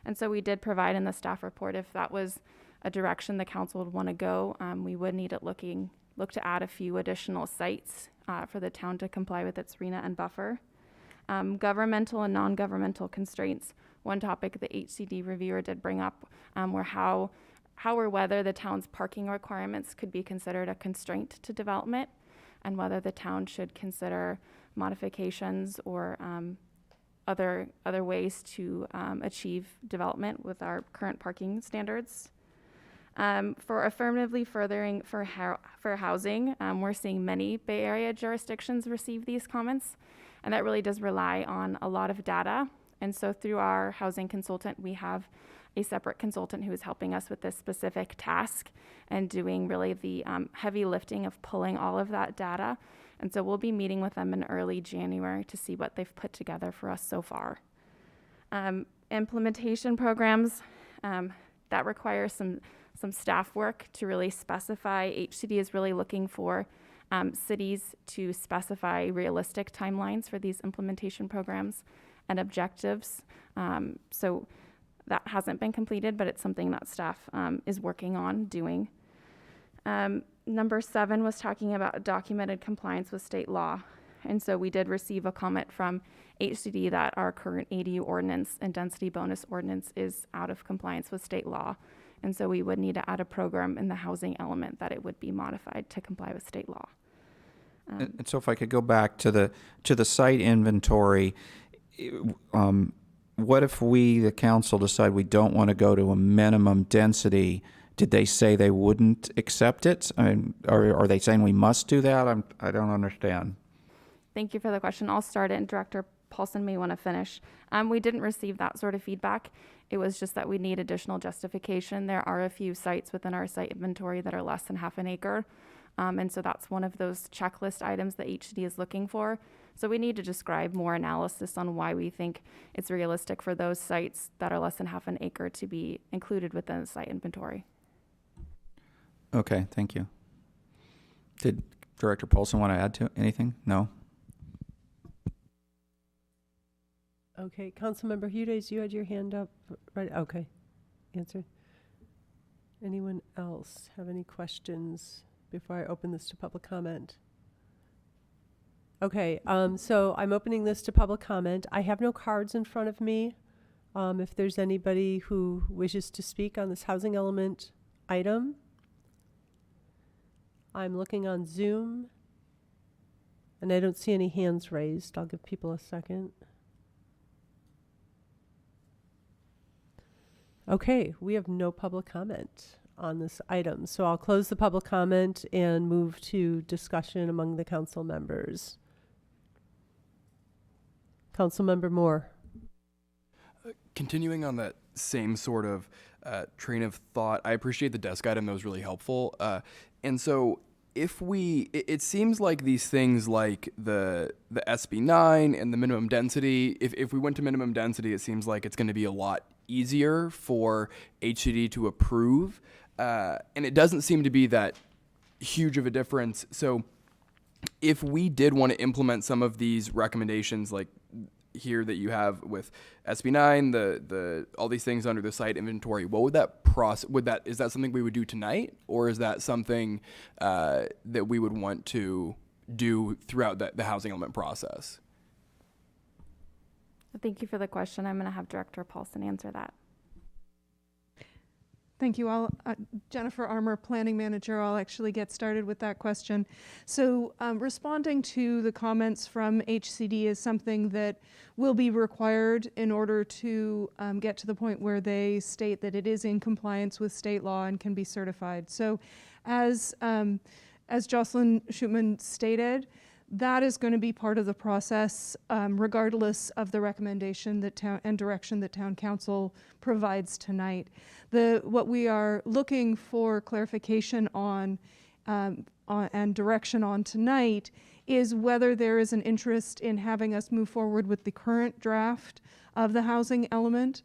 And so we did provide in the staff report, if that was a direction the council would want to go, we would need it look to add a few additional sites for the town to comply with its RENA and buffer. Governmental and non-governmental constraints. One topic the HCD reviewer did bring up were how or whether the town's parking requirements could be considered a constraint to development, and whether the town should consider modifications or other ways to achieve development with our current parking standards. For affirmatively furthering for housing, we're seeing many Bay Area jurisdictions receive these comments, and that really does rely on a lot of data. And so through our housing consultant, we have a separate consultant who is helping us with this specific task and doing really the heavy lifting of pulling all of that data. And so we'll be meeting with them in early January to see what they've put together for us so far. Implementation programs, that requires some staff work to really specify. HCD is really looking for cities to specify realistic timelines for these implementation programs and objectives. So that hasn't been completed, but it's something that staff is working on doing. Number 7 was talking about documented compliance with state law. And so we did receive a comment from HCD that our current ADU ordinance and density bonus ordinance is out of compliance with state law. And so we would need to add a program in the housing element that it would be modified to comply with state law. And so if I could go back to the site inventory, what if we, the council, decide we don't want to go to a minimum density? Did they say they wouldn't accept it? I mean, are they saying we must do that? I don't understand. Thank you for the question. I'll start it, and Director Paulson may want to finish. We didn't receive that sort of feedback. It was just that we need additional justification. There are a few sites within our site inventory that are less than half an acre. And so that's one of those checklist items that HCD is looking for. So we need to describe more analysis on why we think it's realistic for those sites that are less than half an acre to be included within the site inventory. Okay, thank you. Did Director Paulson want to add to anything? No? Okay, Councilmember Hudes, you had your hand up, right? Okay, answer. Anyone else have any questions before I open this to public comment? Okay, so I'm opening this to public comment. I have no cards in front of me. If there's anybody who wishes to speak on this housing element item. I'm looking on Zoom, and I don't see any hands raised. I'll give people a second. Okay, we have no public comment on this item. So I'll close the public comment and move to discussion among the council members. Councilmember Moore. Continuing on that same sort of train of thought, I appreciate the desk item. That was really helpful. And so if it seems like these things like the SB9 and the minimum density, if we went to minimum density, it seems like it's going to be a lot easier for HCD to approve. And it doesn't seem to be that huge of a difference. So if we did want to implement some of these recommendations like here that you have with SB9, the all these things under the site inventory, what would that process, is that something we would do tonight, or is that something that we would want to do throughout the housing element process? Thank you for the question. I'm going to have Director Paulson answer that. Thank you all. Jennifer Armour, Planning Manager. I'll actually get started with that question. So responding to the comments from HCD is something that will be required in order to get to the point where they state that it is in compliance with state law and can be certified. So as Jocelyn Schutman stated, that is going to be part of the process, regardless of the recommendation that and direction that Town Council provides tonight. What we are looking for clarification on and direction on tonight is whether there is an interest in having us move forward with the current draft of the housing element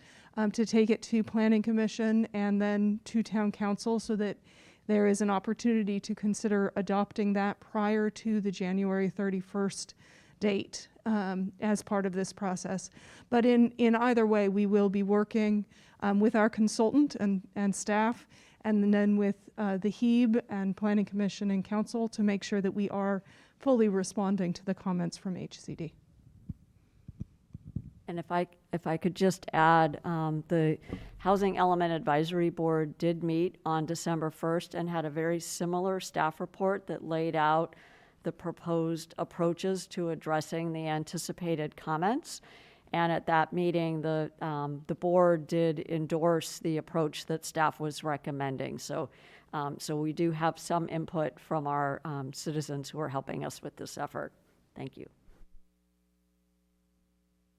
to take it to Planning Commission and then to Town Council so that there is an opportunity to consider adopting that prior to the January 31st date as part of this process. But in either way, we will be working with our consultant and staff, and then with the HEB and Planning Commission and Council to make sure that we are fully responding to the comments from HCD. And if I could just add, the Housing Element Advisory Board did meet on December 1st and had a very similar staff report that laid out the proposed approaches to addressing the anticipated comments. And at that meeting, the board did endorse the approach that staff was recommending. So we do have some input from our citizens who are helping us with this effort. Thank you.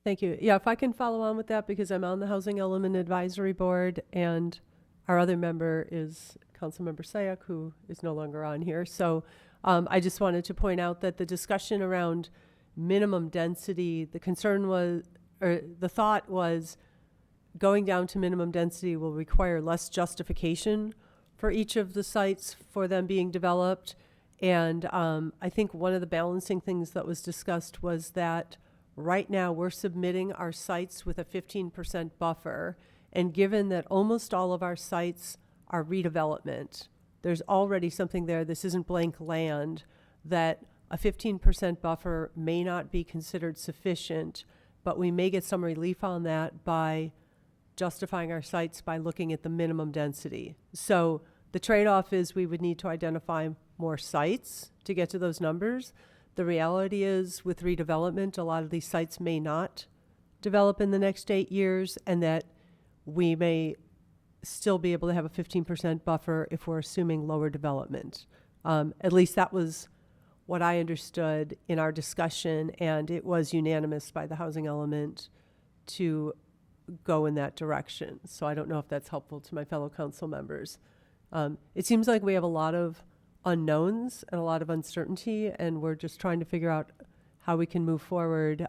Thank you. Yeah, if I can follow on with that, because I'm on the Housing Element Advisory Board, and our other member is Councilmember Sayak, who is no longer on here. So I just wanted to point out that the discussion around minimum density, the concern was, or the thought was, going down to minimum density will require less justification for each of the sites for them being developed. And I think one of the balancing things that was discussed was that right now we're submitting our sites with a 15% buffer. And given that almost all of our sites are redevelopment, there's already something there. This isn't blank land, that a 15% buffer may not be considered sufficient, but we may get some relief on that by justifying our sites by looking at the minimum density. So the trade-off is we would need to identify more sites to get to those numbers. The reality is with redevelopment, a lot of these sites may not develop in the next 8 years, and that we may still be able to have a 15% buffer if we're assuming lower development. At least that was what I understood in our discussion, and it was unanimous by the housing element to go in that direction. So I don't know if that's helpful to my fellow council members. It seems like we have a lot of unknowns and a lot of uncertainty, and we're just trying to figure out how we can move forward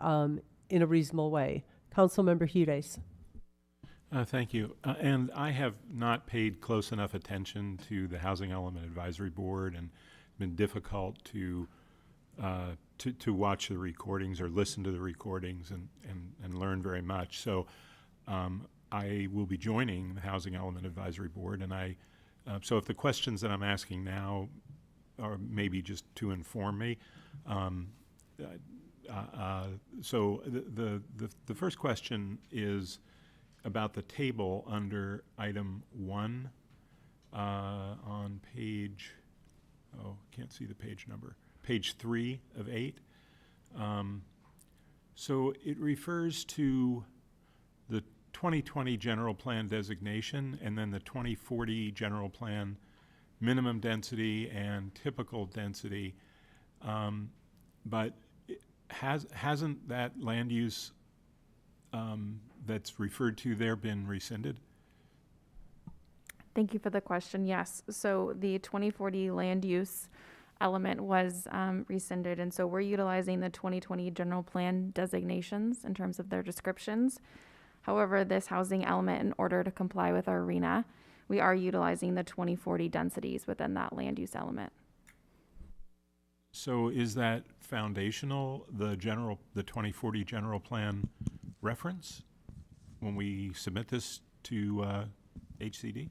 in a reasonable way. Councilmember Hudes. Thank you. And I have not paid close enough attention to the Housing Element Advisory Board, and been difficult to watch the recordings or listen to the recordings and learn very much. So I will be joining the Housing Element Advisory Board, and so if the questions that I'm asking now are maybe just to inform me. So the first question is about the table under item 1 on page, can't see the page number, page 3 of 8. So it refers to the 2020 general plan designation and then the 2040 general plan minimum density and typical density. But hasn't that land use that's referred to there been rescinded? Thank you for the question. Yes. So the 2040 land use element was rescinded. And so we're utilizing the 2020 general plan designations in terms of their descriptions. However, this housing element, in order to comply with our RENA, we are utilizing the 2040 densities within that land use element. So is that foundational, the 2040 general plan reference when we submit this to HCD?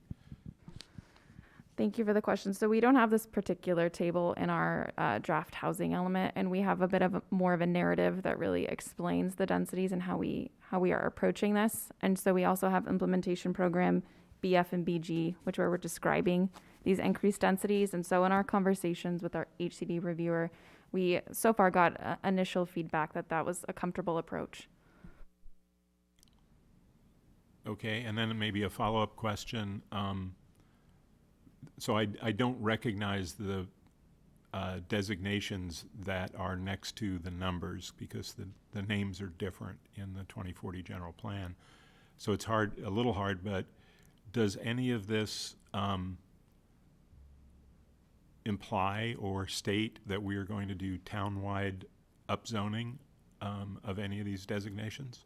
Thank you for the question. So we don't have this particular table in our draft housing element, and we have a bit of more of a narrative that really explains the densities and how we are approaching this. And so we also have implementation program BF and BG, which where we're describing these increased densities. And so in our conversations with our HCD reviewer, we so far got initial feedback that that was a comfortable approach. Okay, and then maybe a follow-up question. So I don't recognize the designations that are next to the numbers because the names are different in the 2040 general plan. So it's a little hard, but does any of this imply or state that we are going to do town-wide upzoning of any of these designations?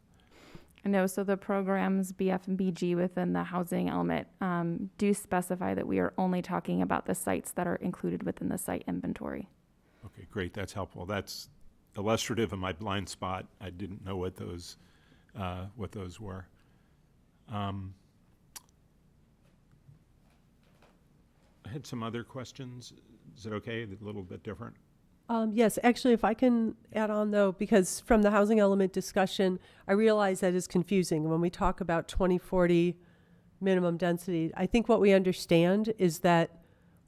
No, so the programs BF and BG within the housing element do specify that we are only talking about the sites that are included within the site inventory. Okay, great, that's helpful. That's illustrative of my blind spot. I didn't know what those were. I had some other questions. Is it okay? A little bit different? Yes, actually, if I can add on though, because from the housing element discussion, I realize that is confusing. When we talk about 2040 minimum density, I think what we understand is that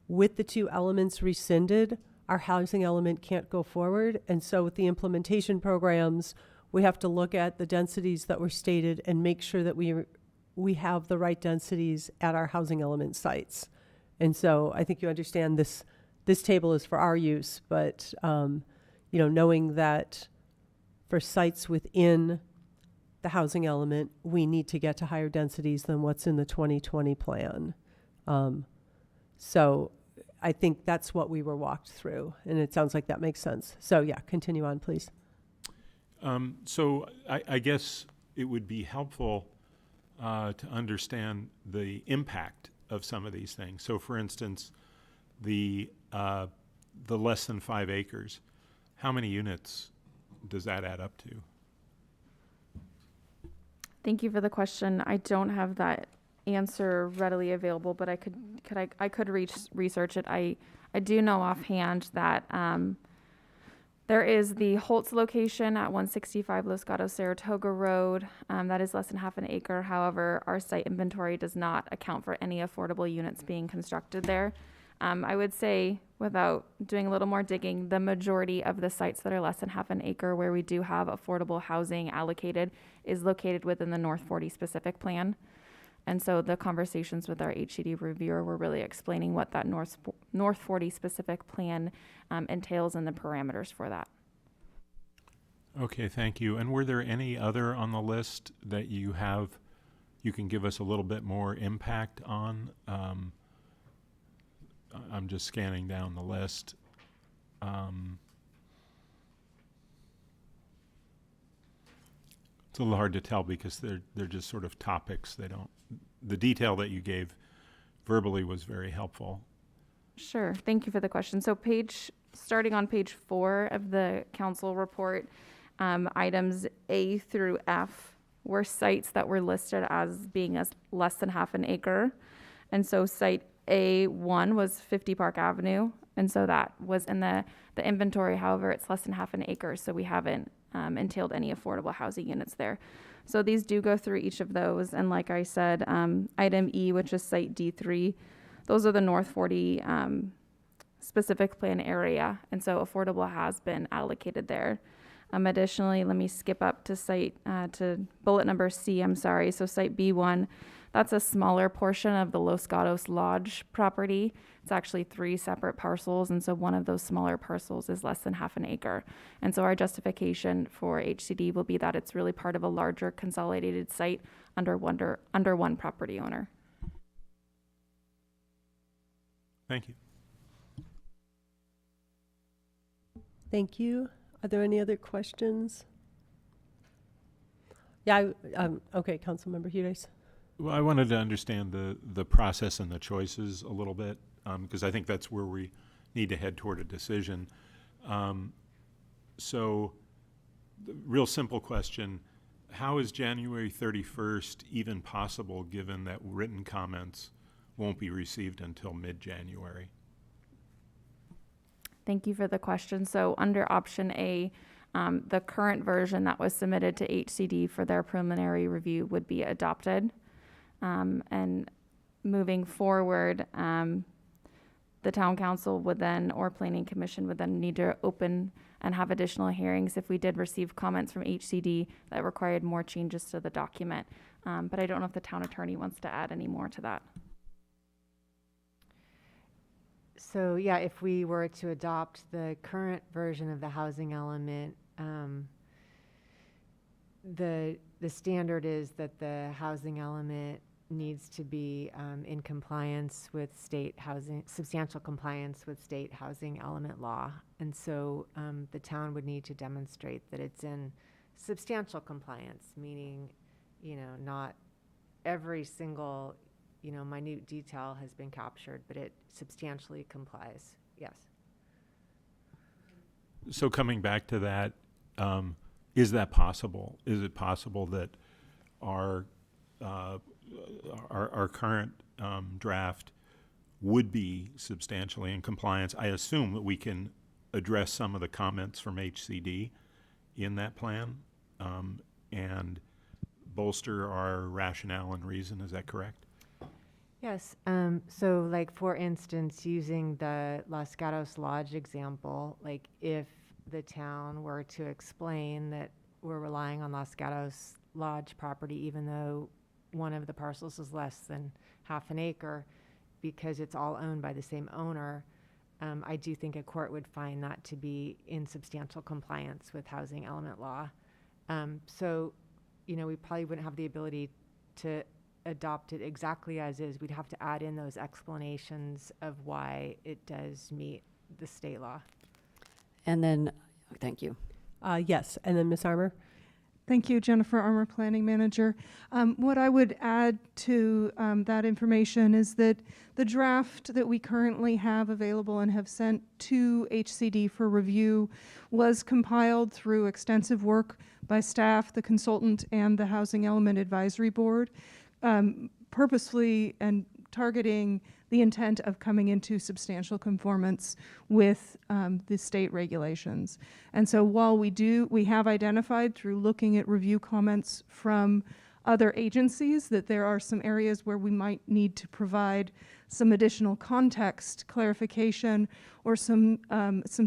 with the two elements rescinded, our housing element can't go forward. And so with the implementation programs, we have to look at the densities that were stated and make sure that we have the right densities at our housing element sites. And so I think you understand this table is for our use, but knowing that for sites within the housing element, we need to get to higher densities than what's in the 2020 plan. So I think that's what we were walked through, and it sounds like that makes sense. So yeah, continue on, please. So I guess it would be helpful to understand the impact of some of these things. So for instance, the less than 5 acres, how many units does that add up to? Thank you for the question. I don't have that answer readily available, but I could research it. I do know offhand that there is the Holtz location at 165 Los Gatos Saratoga Road. That is less than half an acre. However, our site inventory does not account for any affordable units being constructed there. I would say, without doing a little more digging, the majority of the sites that are less than half an acre where we do have affordable housing allocated is located within the North 40 specific plan. And so the conversations with our HCD reviewer were really explaining what that North 40 specific plan entails and the parameters for that. Okay, thank you. And were there any other on the list that you can give us a little bit more impact on? I'm just scanning down the list. It's a little hard to tell because they're just sort of topics. The detail that you gave verbally was very helpful. Sure. Thank you for the question. So starting on page 4 of the council report, items A through F were sites that were listed as being less than half an acre. And so site A1 was 50 Park Avenue. And so that was in the inventory. However, it's less than half an acre. So we haven't entailed any affordable housing units there. So these do go through each of those. And like I said, item E, which is site D3, those are the North 40 specific plan area. And so affordable has been allocated there. Additionally, let me skip up to bullet number C, So site B1, that's a smaller portion of the Los Gatos Lodge property. It's actually 3 separate parcels, and so one of those smaller parcels is less than half an acre. And so our justification for HCD will be that it's really part of a larger consolidated site under one property owner. Thank you. Thank you. Are there any other questions? Yeah, okay, Councilmember Hudes. Well, I wanted to understand the process and the choices a little bit, because I think that's where we need to head toward a decision. So, the real simple question, how is January 31st even possible given that written comments won't be received until mid-January? Thank you for the question. So under option A, the current version that was submitted to HCD for their preliminary review would be adopted. And moving forward, the town council would then, or planning commission would then need to open and have additional hearings if we did receive comments from HCD that required more changes to the document. But I don't know if the town attorney wants to add any more to that. So yeah, if we were to adopt the current version of the housing element, the standard is that the housing element needs to be in compliance with substantial compliance with state housing element law. And so the town would need to demonstrate that it's in substantial compliance, meaning, not every single, minute detail has been captured, but it substantially complies. Yes. So coming back to that, is that possible? Is it possible that our current draft would be substantially in compliance? I assume that we can address some of the comments from HCD in that plan and bolster our rationale and reason. Is that correct? Yes. So like, for instance, using the Los Gatos Lodge example, like if the town were to explain that we're relying on Los Gatos Lodge property, even though one of the parcels is less than half an acre, because it's all owned by the same owner, I do think a court would find that to be in substantial compliance with housing element law. So, we probably wouldn't have the ability to adopt it exactly as is. We'd have to add in those explanations of why it does meet the state law. And then, thank you. Yes, and then Ms. Armour. Thank you, Jennifer Armour, Planning Manager. What I would add to that information is that the draft that we currently have available and have sent to HCD for review was compiled through extensive work by staff, the consultant, and the Housing Element Advisory Board. purposefully and targeting the intent of coming into substantial conformance with the state regulations. And so while we have identified through looking at review comments from other agencies that there are some areas where we might need to provide some additional context, clarification, or some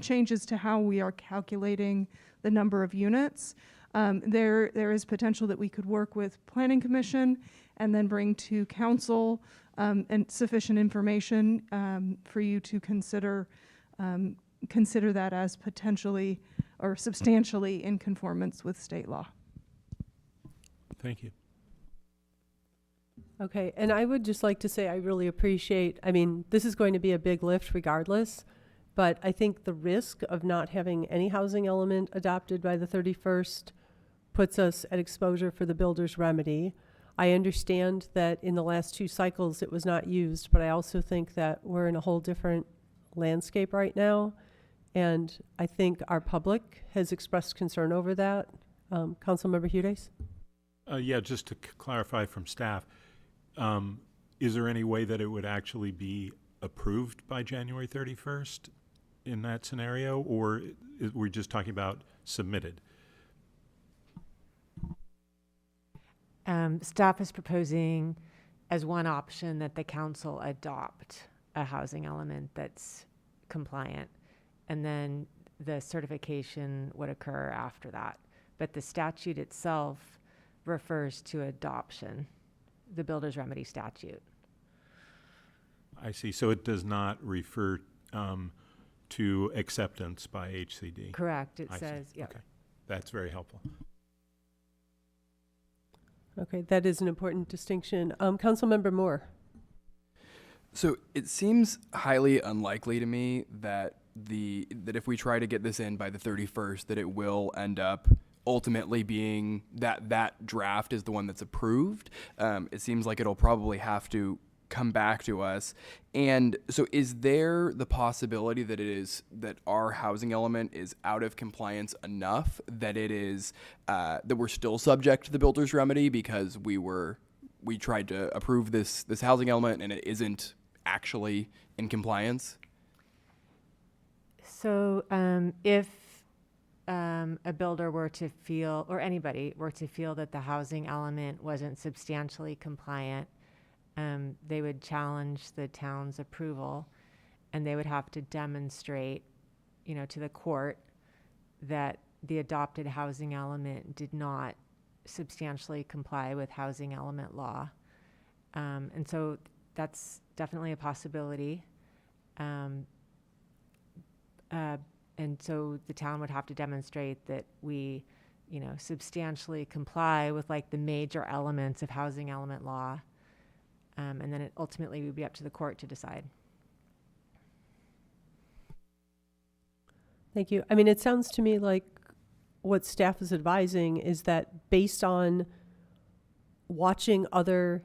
changes to how we are calculating the number of units. There is potential that we could work with Planning Commission and then bring to council and sufficient information for you to consider that as potentially or substantially in conformance with state law. Thank you. Okay, and I would just like to say I really appreciate, I mean, this is going to be a big lift regardless, but I think the risk of not having any housing element adopted by the 31st puts us at exposure for the builder's remedy. I understand that in the last 2 cycles it was not used, but I also think that we're in a whole different landscape right now, and I think our public has expressed concern over that. Councilmember Hudes? Yeah, just to clarify from staff, is there any way that it would actually be approved by January 31st in that scenario, or we're just talking about submitted? Staff is proposing as one option that the council adopt a housing element that's compliant, and then the certification would occur after that. But the statute itself refers to adoption, the builder's remedy statute. I see. So it does not refer to acceptance by HCD. Correct. It I says, see. yeah. Okay. That's very helpful. Okay, that is an important distinction. Councilmember Moore? So it seems highly unlikely to me that that if we try to get this in by the 31st, that it will end up ultimately being that draft is the one that's approved. It seems like it'll probably have to come back to us. And so is there the possibility that our housing element is out of compliance enough that it is that we're still subject to the builder's remedy because we tried to approve this housing element and it isn't actually in compliance? So if a builder were to feel, or anybody were to feel that the housing element wasn't substantially compliant, they would challenge the town's approval, and they would have to demonstrate, to the court that the adopted housing element did not substantially comply with housing element law. And so that's definitely a possibility. And so the town would have to demonstrate that we, substantially comply with like the major elements of housing element law. And then it ultimately would be up to the court to decide. Thank you. I mean, it sounds to me like what staff is advising is that based on watching other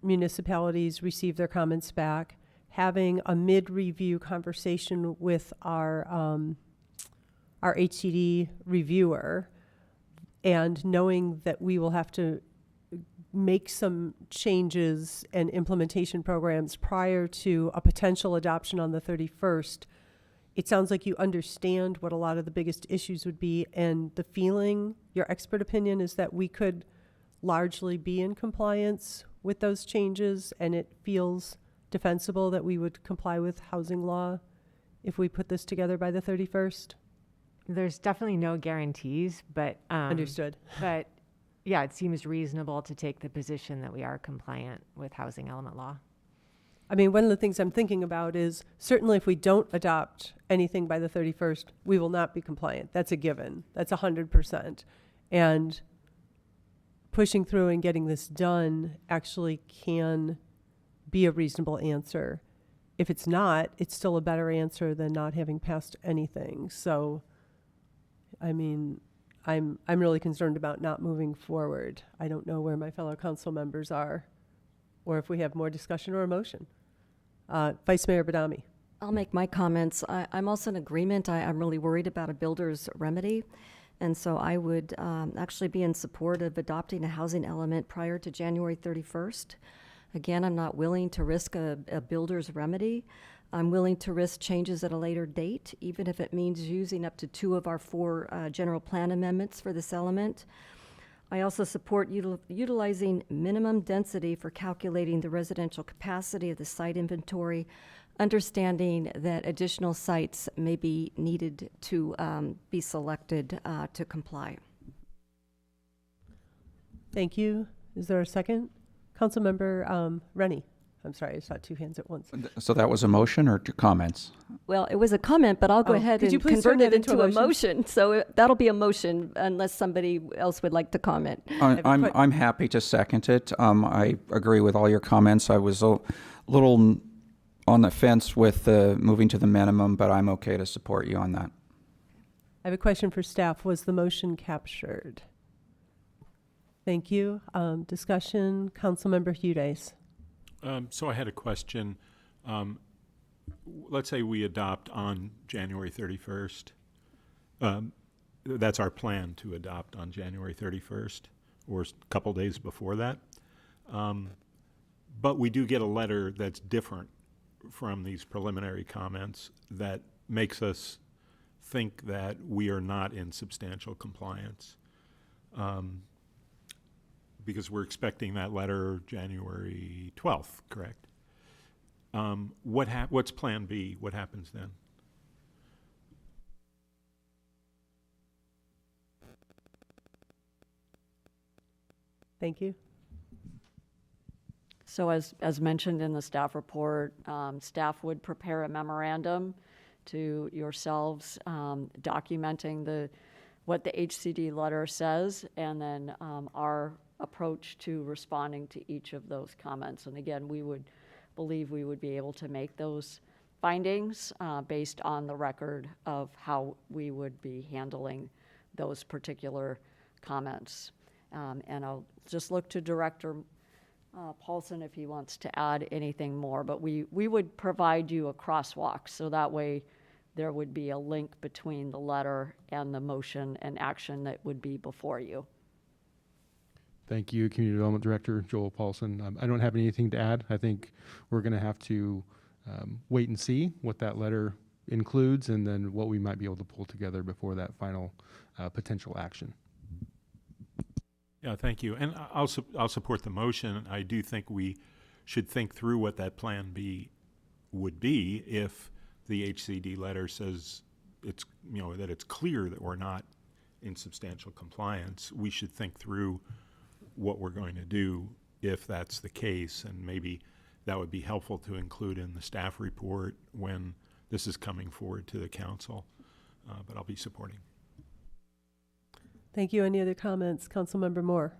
municipalities receive their comments back, having a mid-review conversation with our HCD reviewer, and knowing that we will have to make some changes and implementation programs prior to a potential adoption on the 31st, it sounds like you understand what a lot of the biggest issues would be, and the feeling, your expert opinion, is that we could largely be in compliance with those changes, and it feels defensible that we would comply with housing law if we put this together by the 31st? There's definitely no guarantees, but Understood. But yeah, it seems reasonable to take the position that we are compliant with housing element law. I mean, one of the things I'm thinking about is certainly if we don't adopt anything by the 31st, we will not be compliant. That's a given. That's 100%. And pushing through and getting this done actually can be a reasonable answer. If it's not, it's still a better answer than not having passed anything. So, I mean, I'm really concerned about not moving forward. I don't know where my fellow council members are, or if we have more discussion or a motion. Vice Mayor Badami. I'll make my comments. I'm also in agreement. I'm really worried about a builder's remedy. And so I would actually be in support of adopting a housing element prior to January 31st. Again, I'm not willing to risk a builder's remedy. I'm willing to risk changes at a later date, even if it means using up to 2 of our 4 general plan amendments for this element. I also support utilizing minimum density for calculating the residential capacity of the site inventory, understanding that additional sites may be needed to be selected to comply. Thank you. Is there a second? Councilmember Rennie. I'm sorry, I saw 2 hands at once. So that was a motion or 2 comments? Well, it was a comment, but I'll go ahead could and you please turn convert it that into into a a motion. So that'll be a motion unless somebody else would like to comment. I'm happy to second it. I agree with all your comments. I was a little on the fence with moving to the minimum, but I'm okay to support you on that. I have a question for staff. Was the motion captured? Thank you. Discussion, Councilmember Hudes. So I had a question. Let's say we adopt on January 31st. That's our plan, to adopt on January 31st or a couple days before that. But we do get a letter that's different from these preliminary comments that makes us think that we are not in substantial compliance. Because we're expecting that letter January 12th, correct? What's Plan B? What happens then? Thank you. So as mentioned in the staff report, staff would prepare a memorandum to yourselves documenting what the HCD letter says, and then our approach to responding to each of those comments. And again, we would believe we would be able to make those findings based on the record of how we would be handling those particular comments. And I'll just look to Director Paulson if he wants to add anything more, but we would provide you a crosswalk, so that way there would be a link between the letter and the motion and action that would be before you. Thank you, Community Development Director Joel Paulson. I don't have anything to add. I think we're going to have to wait and see what that letter includes, and then what we might be able to pull together before that final potential action. Yeah, thank you. And I'll support the motion. I do think we should think through what that Plan B would be if the HCD letter says it's, that it's clear that we're not in substantial compliance. We should think through what we're going to do if that's the case, and maybe that would be helpful to include in the staff report when this is coming forward to the council, but I'll be supporting. Thank you. Any other comments? Councilmember Moore.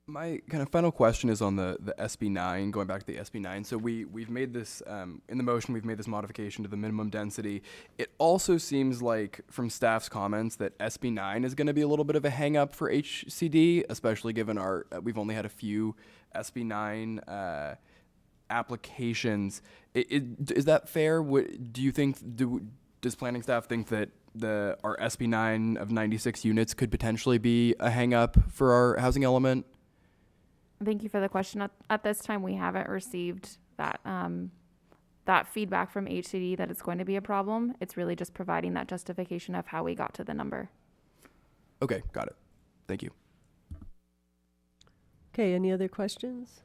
My kind of final question is on the SB9, going back to the SB9. So we've made this, in the motion, we've made this modification to the minimum density. It also seems like from staff's comments that SB9 is going to be a little bit of a hang up for HCD, especially given we've only had a few SB9 applications. Is that fair? Do you think, does planning staff think that our SB9 of 96 units could potentially be a hang up for our housing element? Thank you for the question. At this time, we haven't received that feedback from HCD that it's going to be a problem. It's really just providing that justification of how we got to the number. Okay, got it. Thank you. Okay, any other questions?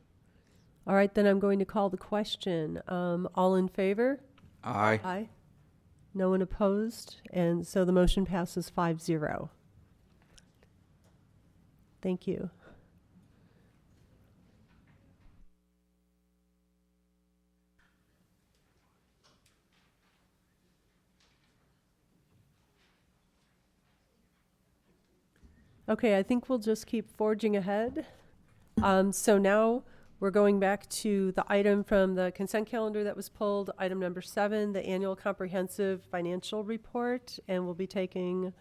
All right, then I'm going to call the question. All in favor? Aye. Aye. No one opposed, and so the motion passes 5-0. Thank you. Okay, I think we'll just keep forging ahead. So now we're going back to the item from the consent calendar that was pulled, item number 7, the annual comprehensive financial report, and we'll be taking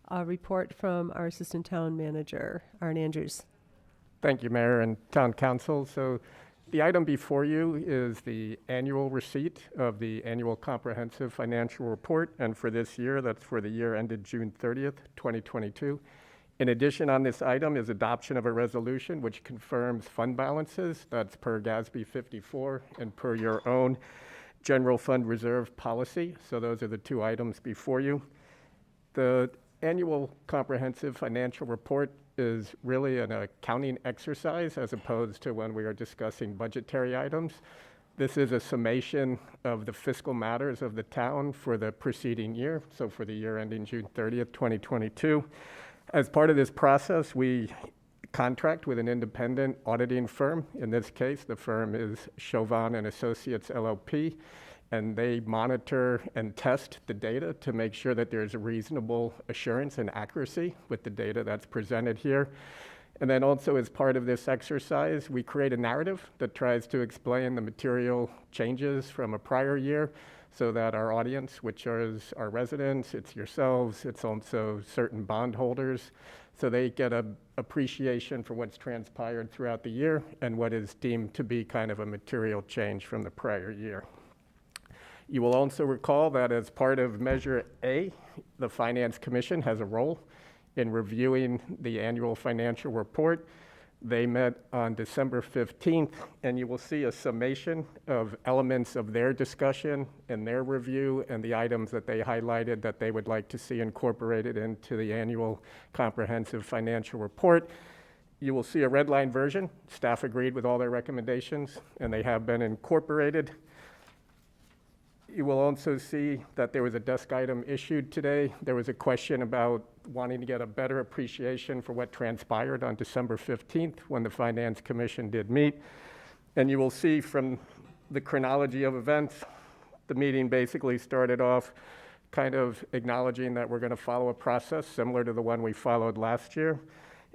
a report from our assistant town manager, Aaron Andrews. Thank you, Mayor and Town Council. So the item before you is the annual receipt of the annual comprehensive financial report, and for this year, that's for the year ended June 30th, 2022. In addition, on this item is adoption of a resolution which confirms fund balances. That's per GASB 54 and per your own general fund reserve policy. So those are the two items before you. The annual comprehensive financial report is really an accounting exercise as opposed to when we are discussing budgetary items. This is a summation of the fiscal matters of the town for the preceding year, so for the year ending June 30th, 2022. As part of this process, we contract with an independent auditing firm. In this case, the firm is Chauvin and Associates LLP, and they monitor and test the data to make sure that there's a reasonable assurance and accuracy with the data that's presented here. And then also as part of this exercise, we create a narrative that tries to explain the material changes from a prior year so that our audience, which is our residents, it's yourselves, it's also certain bondholders, so they get an appreciation for what's transpired throughout the year and what is deemed to be kind of a material change from the prior year. You will also recall that as part of Measure A, the Finance Commission has a role in reviewing the annual financial report. They met on December 15th, and you will see a summation of elements of their discussion and their review and the items that they highlighted that they would like to see incorporated into the annual comprehensive financial report. You will see a red line version. Staff agreed with all their recommendations, and they have been incorporated. You will also see that there was a desk item issued today. There was a question about wanting to get a better appreciation for what transpired on December 15th when the Finance Commission did meet. And you will see from the chronology of events, the meeting basically started off kind of acknowledging that we're going to follow a process similar to the one we followed last year.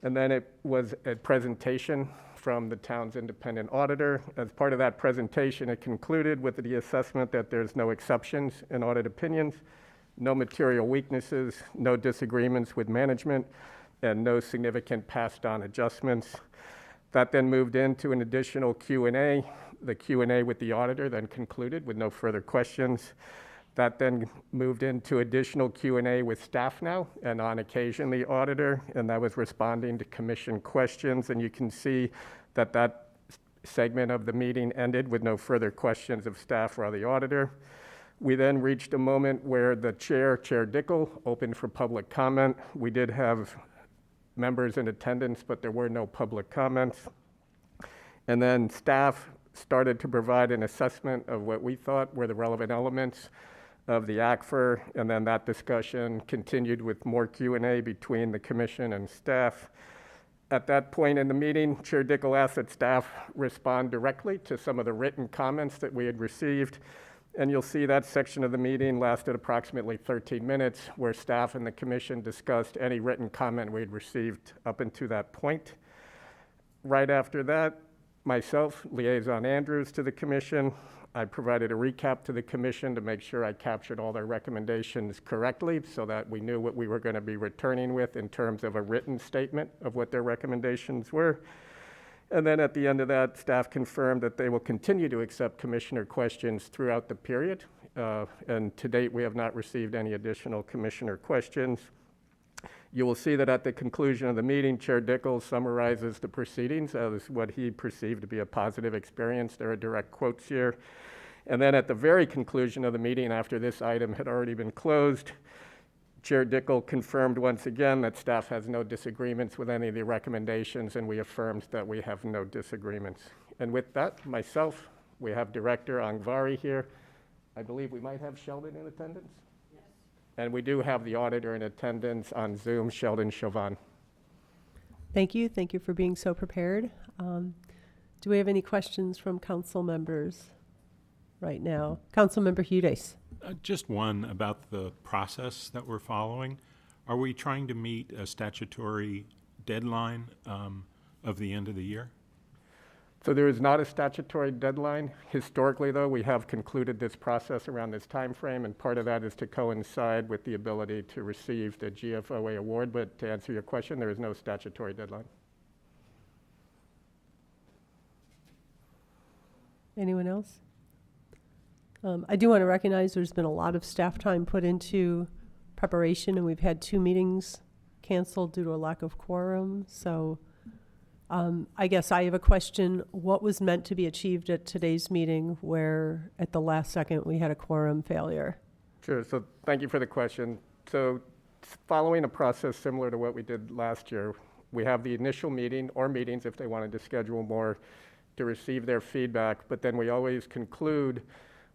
And then it was a presentation from the town's independent auditor. As part of that presentation, it concluded with the assessment that there's no exceptions in audit opinions, no material weaknesses, no disagreements with management, and no significant passed on adjustments. That then moved into an additional Q&A. The Q&A with the auditor then concluded with no further questions. That then moved into additional Q&A with staff now, and on occasion the auditor, and that was responding to commission questions. And you can see that that segment of the meeting ended with no further questions of staff or the auditor. We then reached a moment where the chair, Chair Dickel, opened for public comment. We did have members in attendance, but there were no public comments. And then staff started to provide an assessment of what we thought were the relevant elements of the ACFR, and then that discussion continued with more Q&A between the commission and staff. At that point in the meeting, Chair Dickel asked that staff respond directly to some of the written comments that we had received, and you'll see that section of the meeting lasted approximately 13 minutes, where staff and the commission discussed any written comment we had received up until that point. Right after that, myself, Liaison Andrews, to the commission, I provided a recap to the commission to make sure I captured all their recommendations correctly so that we knew what we were going to be returning with in terms of a written statement of what their recommendations were. And then at the end of that, staff confirmed that they will continue to accept commissioner questions throughout the period. And to date, we have not received any additional commissioner questions. You will see that at the conclusion of the meeting, Chair Dickel summarizes the proceedings as what he perceived to be a positive experience. There are direct quotes here. And then at the very conclusion of the meeting, after this item had already been closed, Chair Dickel confirmed once again that staff has no disagreements with any of the recommendations, and we affirmed that we have no disagreements. And with that, myself, we have Director Angvari here. I believe we might have Sheldon in attendance? And we do have the auditor in attendance on Zoom, Sheldon Chauvin. Thank you. Thank you for being so prepared. Do we have any questions from council members right now? Councilmember Hudes. Just one about the process that we're following. Are we trying to meet a statutory deadline of the end of the year? So there is not a statutory deadline. Historically, though, we have concluded this process around this time frame, and part of that is to coincide with the ability to receive the GFOA award. But to answer your question, there is no statutory deadline. Anyone else? I do want to recognize there's been a lot of staff time put into preparation, and we've had 2 meetings canceled due to a lack of quorum. So I guess I have a question. What was meant to be achieved at today's meeting where at the last second we had a quorum failure? Sure, so thank you for the question. So following a process similar to what we did last year, we have the initial meeting or meetings if they wanted to schedule more to receive their feedback, but then we always conclude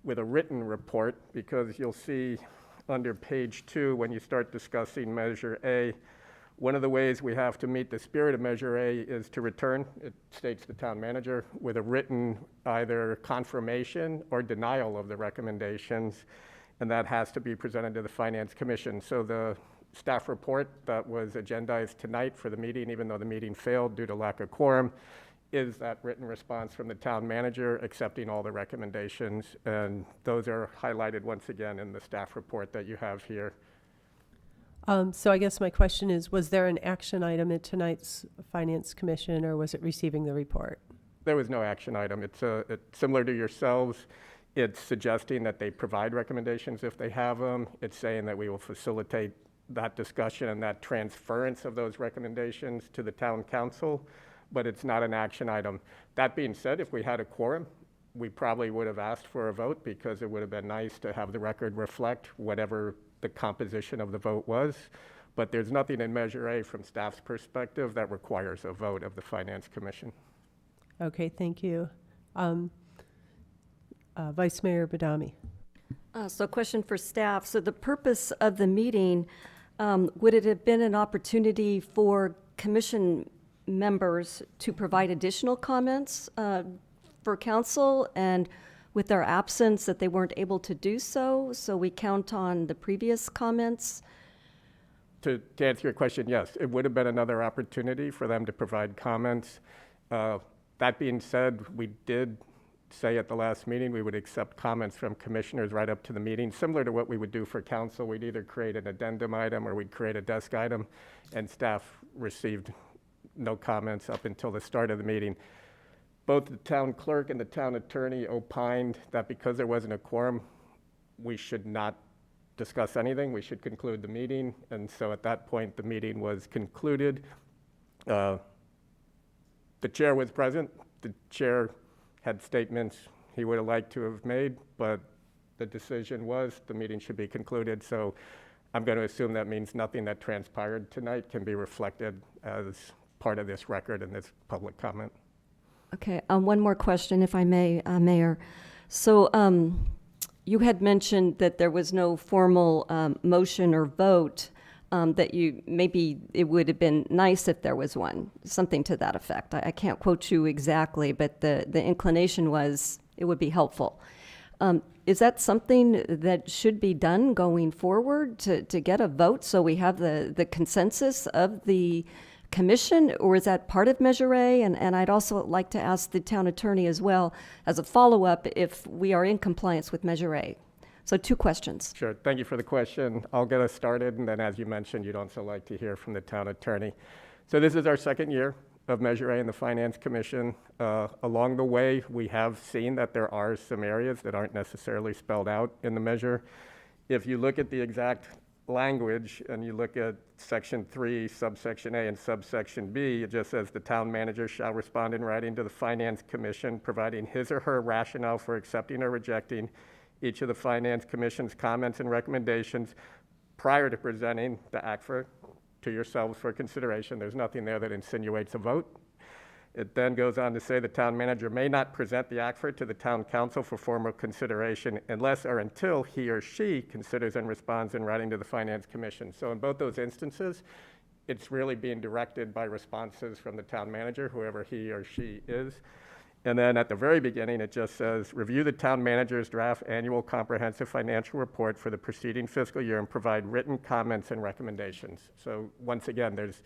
with a written report because you'll see under page 2 when you start discussing Measure A, one of the ways we have to meet the spirit of Measure A is to return, it states the town manager, with a written either confirmation or denial of the recommendations, and that has to be presented to the Finance Commission. So the staff report that was agendized tonight for the meeting, even though the meeting failed due to lack of quorum, is that written response from the town manager accepting all the recommendations, and those are highlighted once again in the staff report that you have here. So I guess my question is, was there an action item at tonight's Finance Commission, or was it receiving the report? There was no action item. It's similar to yourselves. It's suggesting that they provide recommendations if they have them. It's saying that we will facilitate that discussion and that transference of those recommendations to the town council, but it's not an action item. That being said, if we had a quorum, we probably would have asked for a vote because it would have been nice to have the record reflect whatever the composition of the vote was, but there's nothing in Measure A from staff's perspective that requires a vote of the Finance Commission. Okay, thank you. Vice Mayor Badami. So question for staff. So the purpose of the meeting, would it have been an opportunity for commission members to provide additional comments for council, and with their absence that they weren't able to do so, so we count on the previous comments? To answer your question, yes, it would have been another opportunity for them to provide comments. That being said, we did say at the last meeting we would accept comments from commissioners right up to the meeting, similar to what we would do for council. We'd either create an addendum item or we'd create a desk item, and staff received no comments up until the start of the meeting. Both the town clerk and the town attorney opined that because there wasn't a quorum, we should not discuss anything. We should conclude the meeting. And so at that point, the meeting was concluded. The chair was present. The chair had statements he would have liked to have made, but the decision was the meeting should be concluded. So I'm going to assume that means nothing that transpired tonight can be reflected as part of this record and this public comment. Okay, one more question, if I may, Mayor. So you had mentioned that there was no formal motion or vote, that maybe it would have been nice if there was one, something to that effect. I can't quote you exactly, but the inclination was it would be helpful. Is that something that should be done going forward to get a vote so we have the consensus of the commission, or is that part of Measure A? And I'd also like to ask the town attorney as well as a follow-up if we are in compliance with Measure A. So 2 questions. Sure, thank you for the question. I'll get us started, and then as you mentioned, you'd also like to hear from the town attorney. So this is our second year of Measure A in the Finance Commission. Along the way, we have seen that there are some areas that aren't necessarily spelled out in the measure. If you look at the exact language and you look at Section 3, subsection A and subsection B, it just says the town manager shall respond in writing to the Finance Commission, providing his or her rationale for accepting or rejecting each of the Finance Commission's comments and recommendations prior to presenting the ACFR to yourselves for consideration. There's nothing there that insinuates a vote. It then goes on to say the town manager may not present the ACFR to the town council for formal consideration unless or until he or she considers and responds in writing to the Finance Commission. So in both those instances, it's really being directed by responses from the town manager, whoever he or she is. And then at the very beginning, it just says, review the town manager's draft annual comprehensive financial report for the preceding fiscal year and provide written comments and recommendations. So once again, there's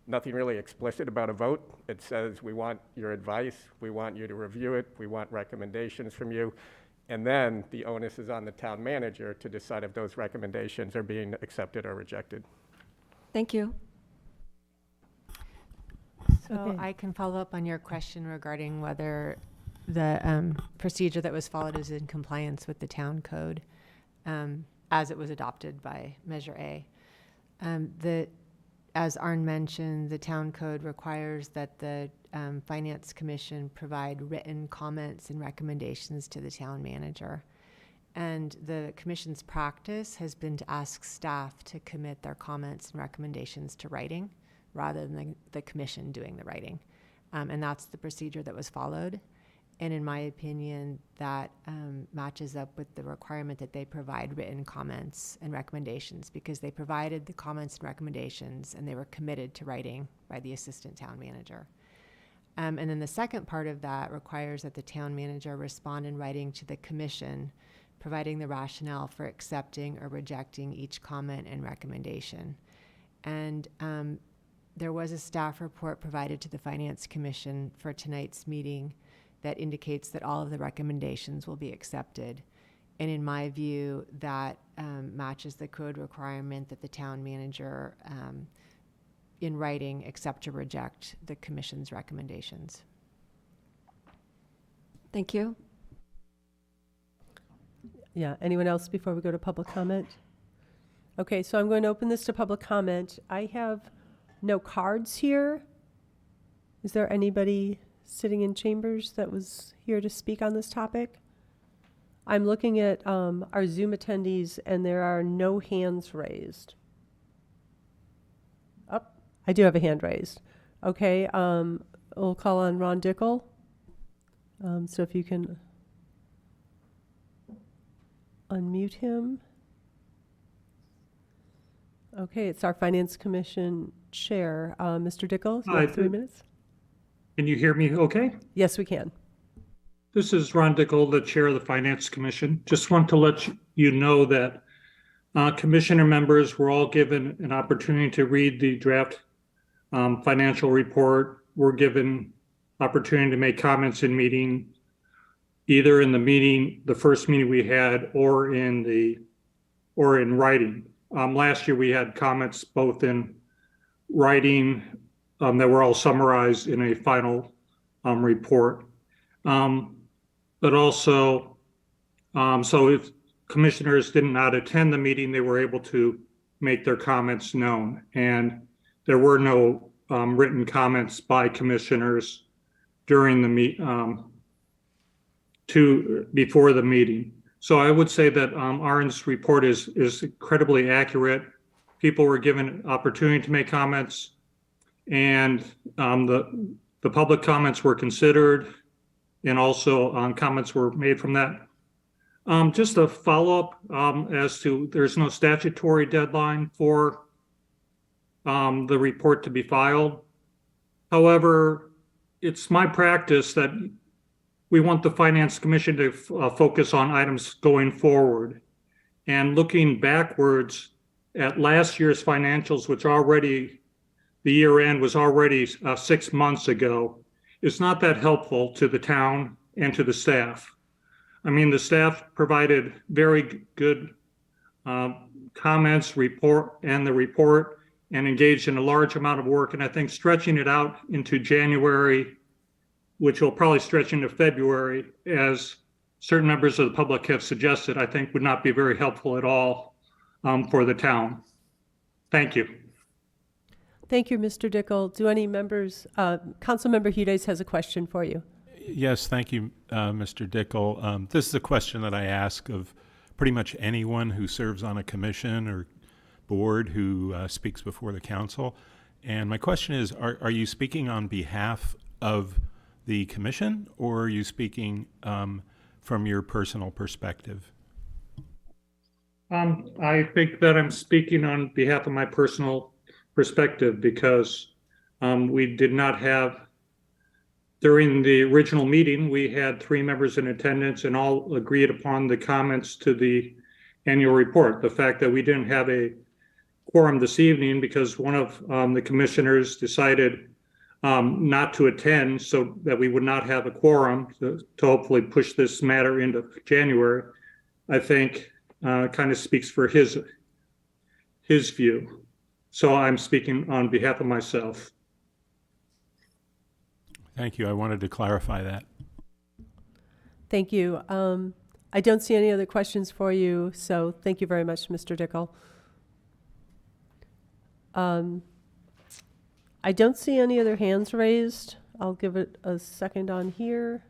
nothing really explicit about a vote. It says we want your advice, we want you to review it, we want recommendations from you, and then the onus is on the town manager to decide if those recommendations are being accepted or rejected. Thank you. So Okay. I can follow up on your question regarding whether the procedure that was followed is in compliance with the town code as it was adopted by Measure A. as Arn mentioned, the town code requires that the Finance Commission provide written comments and recommendations to the town manager. And the commission's practice has been to ask staff to commit their comments and recommendations to writing rather than the commission doing the writing. And that's the procedure that was followed. And in my opinion, that matches up with the requirement that they provide written comments and recommendations, because they provided the comments and recommendations and they were committed to writing by the assistant town manager. And then the second part of that requires that the town manager respond in writing to the commission, providing the rationale for accepting or rejecting each comment and recommendation. And there was a staff report provided to the Finance Commission for tonight's meeting that indicates that all of the recommendations will be accepted. And in my view, that matches the code requirement that the town manager, in writing, accept or reject the commission's recommendations. Thank you. Yeah, anyone else before we go to public comment? Okay, so I'm going to open this to public comment. I have no cards here. Is there anybody sitting in chambers that was here to speak on this topic? I'm looking at our Zoom attendees, and there are no hands raised. Oh, I do have a hand raised. Okay, we'll call on Ron Dickel. So if you can unmute him. Okay, it's our Finance Commission Chair. Mr. Dickel, you have 3 minutes. Can you hear me okay? Yes, we can. This is Ron Dickel, the Chair of the Finance Commission. Just want to let you know that Commissioner members were all given an opportunity to read the draft financial report. We're given opportunity to make comments in meeting, either in the meeting, the first meeting we had, or in writing. Last year we had comments both in writing that were all summarized in a final report. But also, so if commissioners did not attend the meeting, they were able to make their comments known. And there were no written comments by commissioners during the before the meeting. So I would say that Arn's report is incredibly accurate. People were given opportunity to make comments, and the public comments were considered, and also comments were made from that. Just a follow-up as to, there's no statutory deadline for the report to be filed. However, it's my practice that we want the Finance Commission to focus on items going forward. And looking backwards at last year's financials, which already, the year end was already 6 months ago, is not that helpful to the town and to the staff. I mean, the staff provided very good comments, report, and engaged in a large amount of work. And I think stretching it out into January, which will probably stretch into February, as certain members of the public have suggested, I think would not be very helpful at all for the town. Thank you. Thank you, Mr. Dickel. Do any members, Councilmember Hudes has a question for you. Yes, thank you, Mr. Dickel. This is a question that I ask of pretty much anyone who serves on a commission or board who speaks before the council. And my question is, are you speaking on behalf of the commission, or are you speaking from your personal perspective? I think that I'm speaking on behalf of my personal perspective, because we did not have, during the original meeting, we had 3 members in attendance and all agreed upon the comments to the annual report. The fact that we didn't have a quorum this evening because one of the commissioners decided not to attend, so that we would not have a quorum to hopefully push this matter into January, I think kind of speaks for his view. So I'm speaking on behalf of myself. Thank you. I wanted to clarify that. Thank you. I don't see any other questions for you, so thank you very much, Mr. Dickel. I don't see any other hands raised. I'll give it a second on here.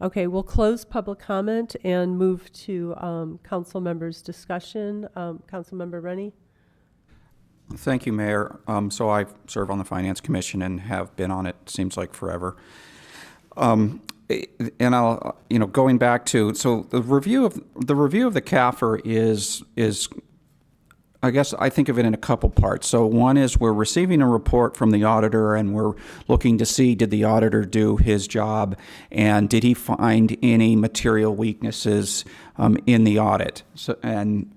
Okay, we'll close public comment and move to council members' discussion. Councilmember Rennie? Thank you, Mayor. So I serve on the Finance Commission and have been on it, seems like forever. And I'll, going back to, so the review of the CAFR is, I guess I think of it in a couple parts. So one is we're receiving a report from the auditor and we're looking to see, did the auditor do his job and did he find any material weaknesses in the audit? So, and,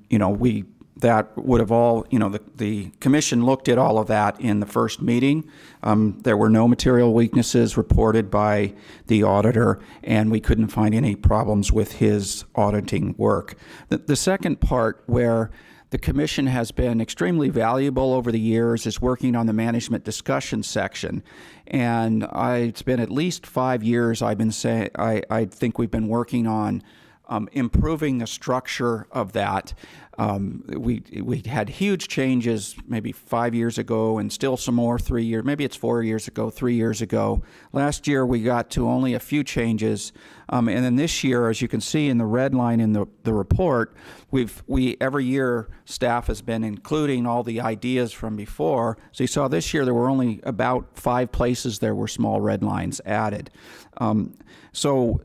that would have all, the commission looked at all of that in the first meeting. There were no material weaknesses reported by the auditor, and we couldn't find any problems with his auditing work. The second part, where the commission has been extremely valuable over the years, is working on the management discussion section. And it's been at least 5 years I've been saying, I think we've been working on improving the structure of that. We had huge changes maybe 5 years ago, and still some more 3 years, maybe it's 4 years ago, 3 years ago. Last year we got to only a few changes, and then this year, as you can see in the red line in the report, we every year staff has been including all the ideas from before. So you saw this year there were only about 5 places there were small red lines added. So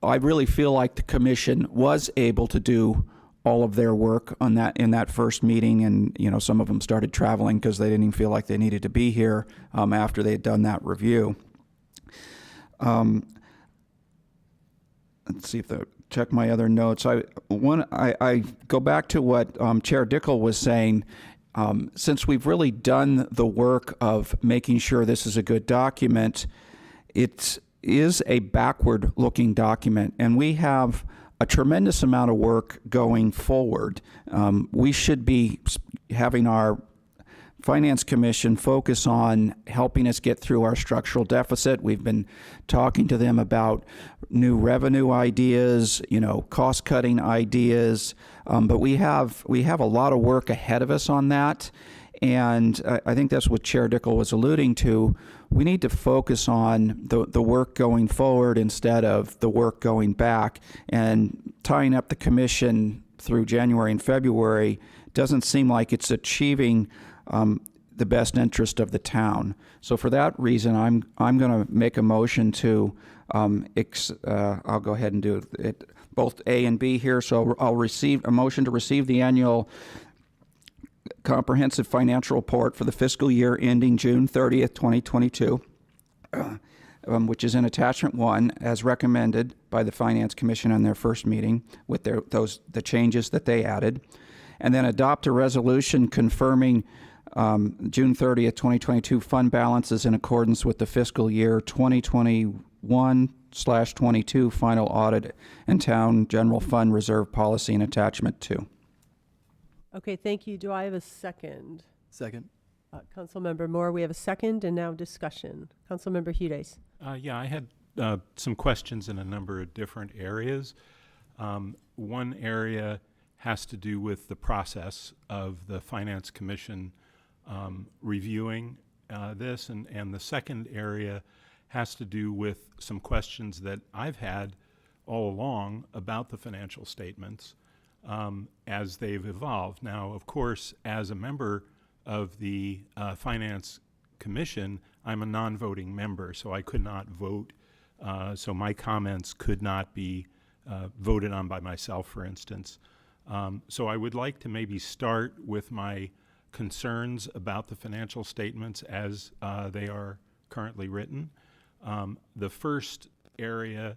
I really feel like the commission was able to do all of their work on that in that first meeting, and some of them started traveling because they didn't even feel like they needed to be here after they had done that review. Let's see if check my other notes. I go back to what Chair Dickel was saying. Since we've really done the work of making sure this is a good document, it is a backward-looking document, and we have a tremendous amount of work going forward. We should be having our Finance Commission focus on helping us get through our structural deficit. We've been talking to them about new revenue ideas, cost-cutting ideas, but we have a lot of work ahead of us on that. And I think that's what Chair Dickel was alluding to. We need to focus on the work going forward instead of the work going back. And tying up the commission through January and February doesn't seem like it's achieving the best interest of the town. So for that reason, I'm going to make a motion to, I'll go ahead and do it, both A and B here. So I'll receive a motion to receive the annual comprehensive financial report for the fiscal year ending June 30th, 2022, which is in attachment 1, as recommended by the Finance Commission on their first meeting with the changes that they added, and then adopt a resolution confirming June 30th, 2022 fund balances in accordance with the fiscal year 2021/22 final audit and town general fund reserve policy in attachment 2. Okay, thank you. Do I have a second? Second. Councilmember Moore, we have a second, and now discussion. Councilmember Hudes. Yeah, I had some questions in a number of different areas. One area has to do with the process of the Finance Commission reviewing this, and the second area has to do with some questions that I've had all along about the financial statements as they've evolved. Now, of course, as a member of the Finance Commission, I'm a non-voting member, so I could not vote. So my comments could not be voted on by myself, for instance. So I would like to maybe start with my concerns about the financial statements as they are currently written. The first area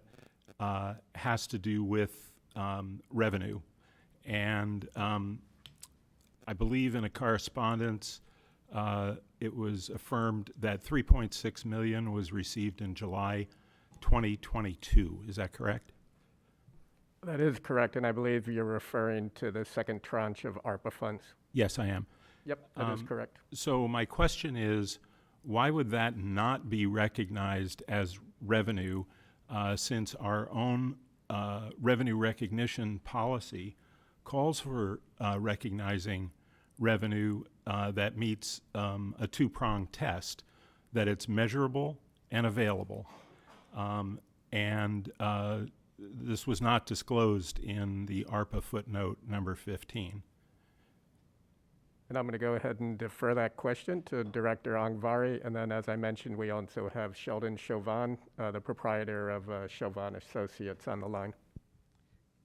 has to do with revenue. And I believe in a correspondence, it was affirmed that $3.6 million was received in July 2022. Is that correct? That is correct, and I believe you're referring to the second tranche of ARPA funds. Yes, I am. Yep, that is correct. So my question is, why would that not be recognized as revenue since our own revenue recognition policy calls for recognizing revenue that meets a two-pronged test, that it's measurable and available. And this was not disclosed in the ARPA footnote number 15. And I'm going to go ahead and defer that question to Director Angvari. And then, as I mentioned, we also have Sheldon Chauvin, the proprietor of Chauvin Associates, on the line.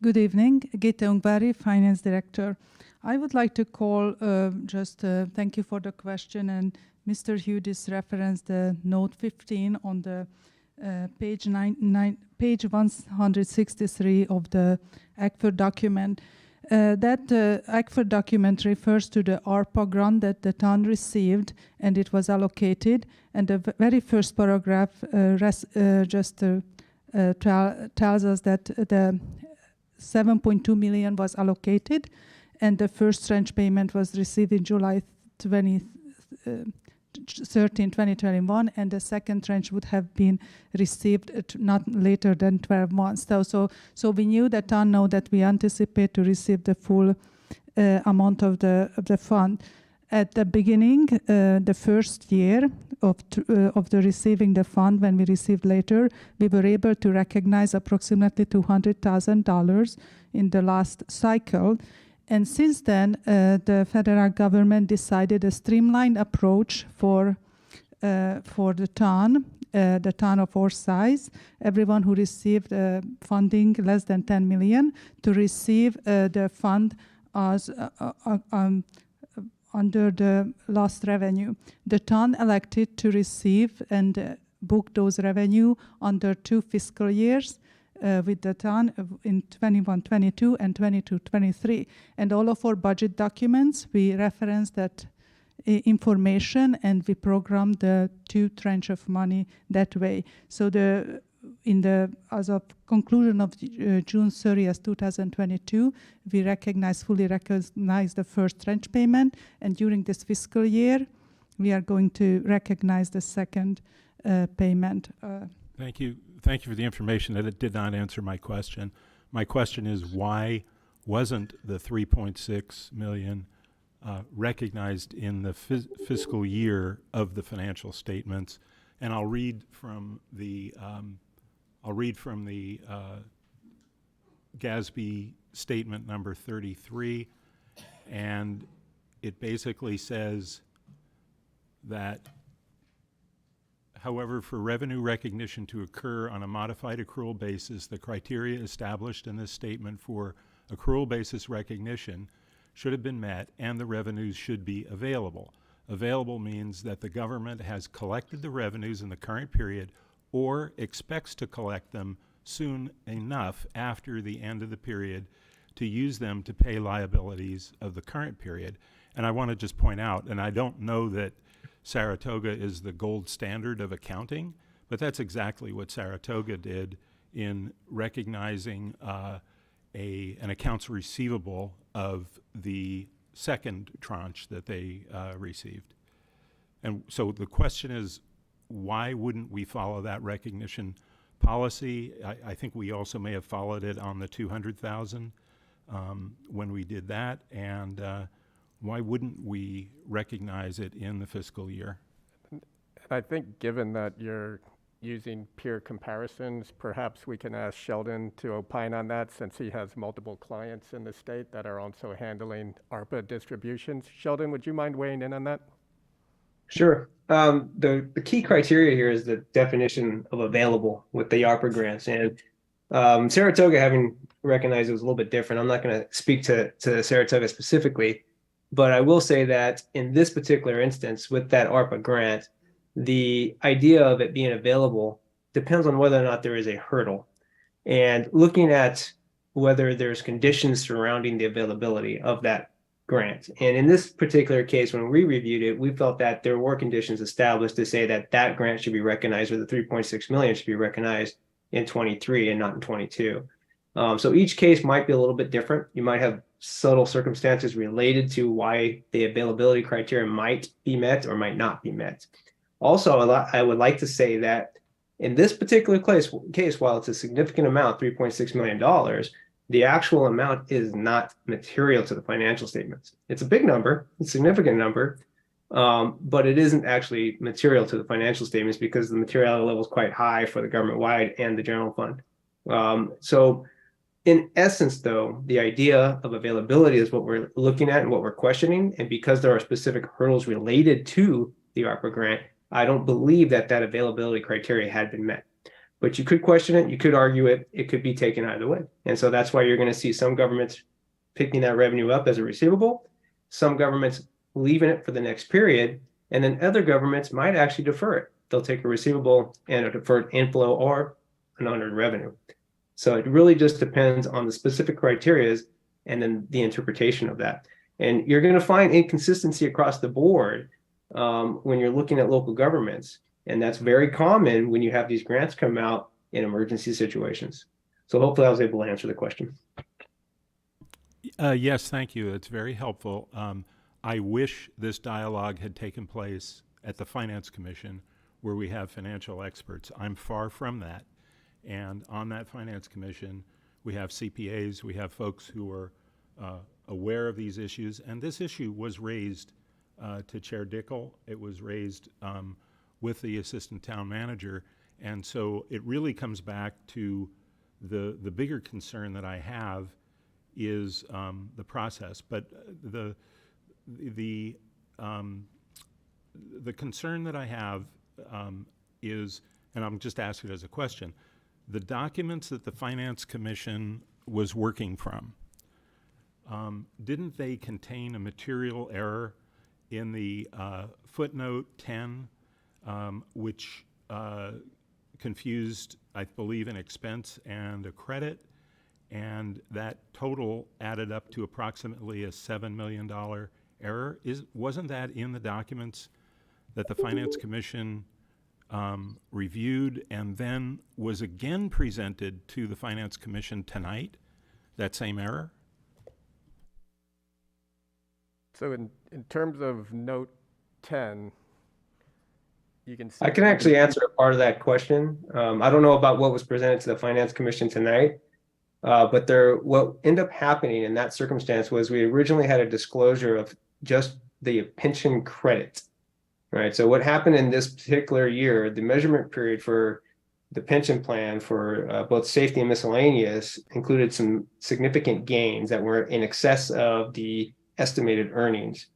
Good evening, Gita Ungvari, Finance Director. I would like to call, thank you for the question, and Mr. Hudis referenced the note 15 on the page 163 of the ACFR document. That ACFR document refers to the ARPA grant that the town received and it was allocated. And the very first paragraph tells us that the 7.2 million was allocated, and the first tranche payment was received in July 2021, and the second tranche would have been received not later than 12 months. So we knew that town know that we anticipate to receive the full amount of the fund. At the beginning, the first year of the receiving the fund, when we received later, we were able to recognize approximately $200,000 in the last cycle. And since then, the federal government decided a streamlined approach for the town of our size, everyone who received funding less than 10 million, to receive the fund as under the lost revenue. The town elected to receive and book those revenue under 2 fiscal years with the town in 21-22 and 22-23. And all of our budget documents, we reference that information and we program the 2 tranche of money that way. So as of conclusion of June 30th, 2022, we fully recognize the first tranche payment, and during this fiscal year, we are going to recognize the second payment. Thank you. Thank you for the information. That it did not answer my question. My question is, why wasn't the 3.6 million recognized in the fiscal year of the financial statements? And I'll read from the GASB statement number 33, and it basically says that, however, for revenue recognition to occur on a modified accrual basis, the criteria established in this statement for accrual basis recognition should have been met and the revenues should be available. Available means that the government has collected the revenues in the current period or expects to collect them soon enough after the end of the period to use them to pay liabilities of the current period. And I want to just point out, and I don't know that Saratoga is the gold standard of accounting, but that's exactly what Saratoga did in recognizing an accounts receivable of the second tranche that they received. And so the question is, why wouldn't we follow that recognition policy? I think we also may have followed it on the 200,000 when we did that, and why wouldn't we recognize it in the fiscal year? I think given that you're using peer comparisons, perhaps we can ask Sheldon to opine on that, since he has multiple clients in the state that are also handling ARPA distributions. Sheldon, would you mind weighing in on that? Sure. The key criteria here is the definition of available with the ARPA grants. And Saratoga, having recognized it was a little bit different, I'm not going to speak to Saratoga specifically, but I will say that in this particular instance with that ARPA grant, the idea of it being available depends on whether or not there is a hurdle. And looking at whether there's conditions surrounding the availability of that grant. And in this particular case, when we reviewed it, we felt that there were conditions established to say that that grant should be recognized, or the 3.6 million should be recognized in 23 and not in 22. So each case might be a little bit different. You might have subtle circumstances related to why the availability criteria might be met or might not be met. Also, I would like to say that in this particular case, while it's a significant amount, $3.6 million, the actual amount is not material to the financial statements. It's a big number, a significant number, but it isn't actually material to the financial statements because the materiality level is quite high for the government-wide and the general fund. So in essence, though, the idea of availability is what we're looking at and what we're questioning. And because there are specific hurdles related to the ARPA grant, I don't believe that that availability criteria had been met. But you could question it, you could argue it, it could be taken either way. And so that's why you're going to see some governments picking that revenue up as a receivable, some governments leaving it for the next period, and then other governments might actually defer it. They'll take a receivable and a deferred inflow or an unearned revenue. So it really just depends on the specific criteria and then the interpretation of that. And you're going to find inconsistency across the board when you're looking at local governments. And that's very common when you have these grants come out in emergency situations. So hopefully I was able to answer the question. Yes, thank you. It's very helpful. I wish this dialogue had taken place at the Finance Commission where we have financial experts. I'm far from that. And on that Finance Commission, we have CPAs, we have folks who are aware of these issues. And this issue was raised to Chair Dickel. It was raised with the Assistant Town Manager. And so it really comes back to the bigger concern that I have is the process. But the concern that I have is, and I'm just asking it as a question, the documents that the Finance Commission was working from, didn't they contain a material error in the footnote 10, which confused, I believe, an expense and a credit, and that total added up to approximately a $7 million error? Wasn't that in the documents that the Finance Commission reviewed and then was again presented to the Finance Commission tonight, that same error? So in terms of note 10, you can see. I can actually answer a part of that question. I don't know about what was presented to the Finance Commission tonight, but what ended up happening in that circumstance was we originally had a disclosure of just the pension credit, right? So what happened in this particular year, the measurement period for the pension plan for both safety and miscellaneous included some significant gains that were in excess of the estimated earnings.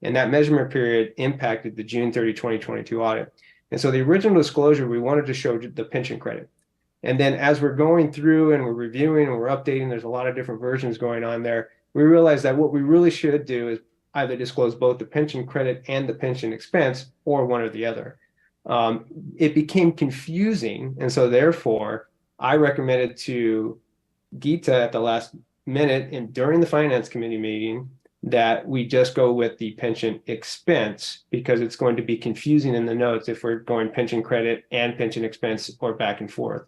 And that measurement period impacted the June 30, 2022 audit. And so the original disclosure, we wanted to show the pension credit. And then as we're going through and we're reviewing and we're updating, there's a lot of different versions going on there. We realized that what we really should do is either disclose both the pension credit and the pension expense or one or the other. It became confusing. And so therefore, I recommended to Geeta at the last minute and during the Finance Committee meeting that we just go with the pension expense because it's going to be confusing in the notes if we're going pension credit and pension expense or back and forth.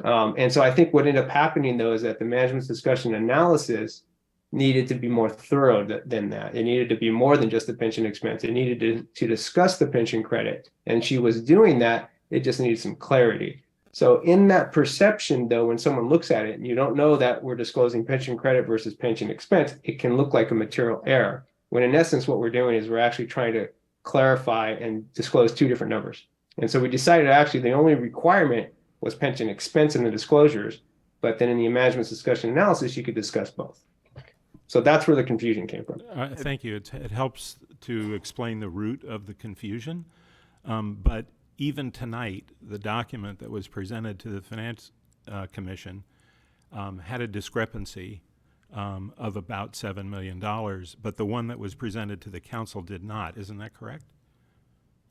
And so I think what ended up happening, though, is that the management's discussion analysis needed to be more thorough than that. It needed to be more than just the pension expense. It needed to discuss the pension credit. And she was doing that. It just needed some clarity. So in that perception, though, when someone looks at it and you don't know that we're disclosing pension credit versus pension expense, it can look like a material error. When in essence, what we're doing is we're actually trying to clarify and disclose two different numbers. And so we decided actually the only requirement was pension expense in the disclosures, but then in the management's discussion analysis, you could discuss both. So that's where the confusion came from. Thank you. It helps to explain the root of the confusion. But even tonight, the document that was presented to the Finance Commission had a discrepancy of about $7 million, but the one that was presented to the council did not. Isn't that correct?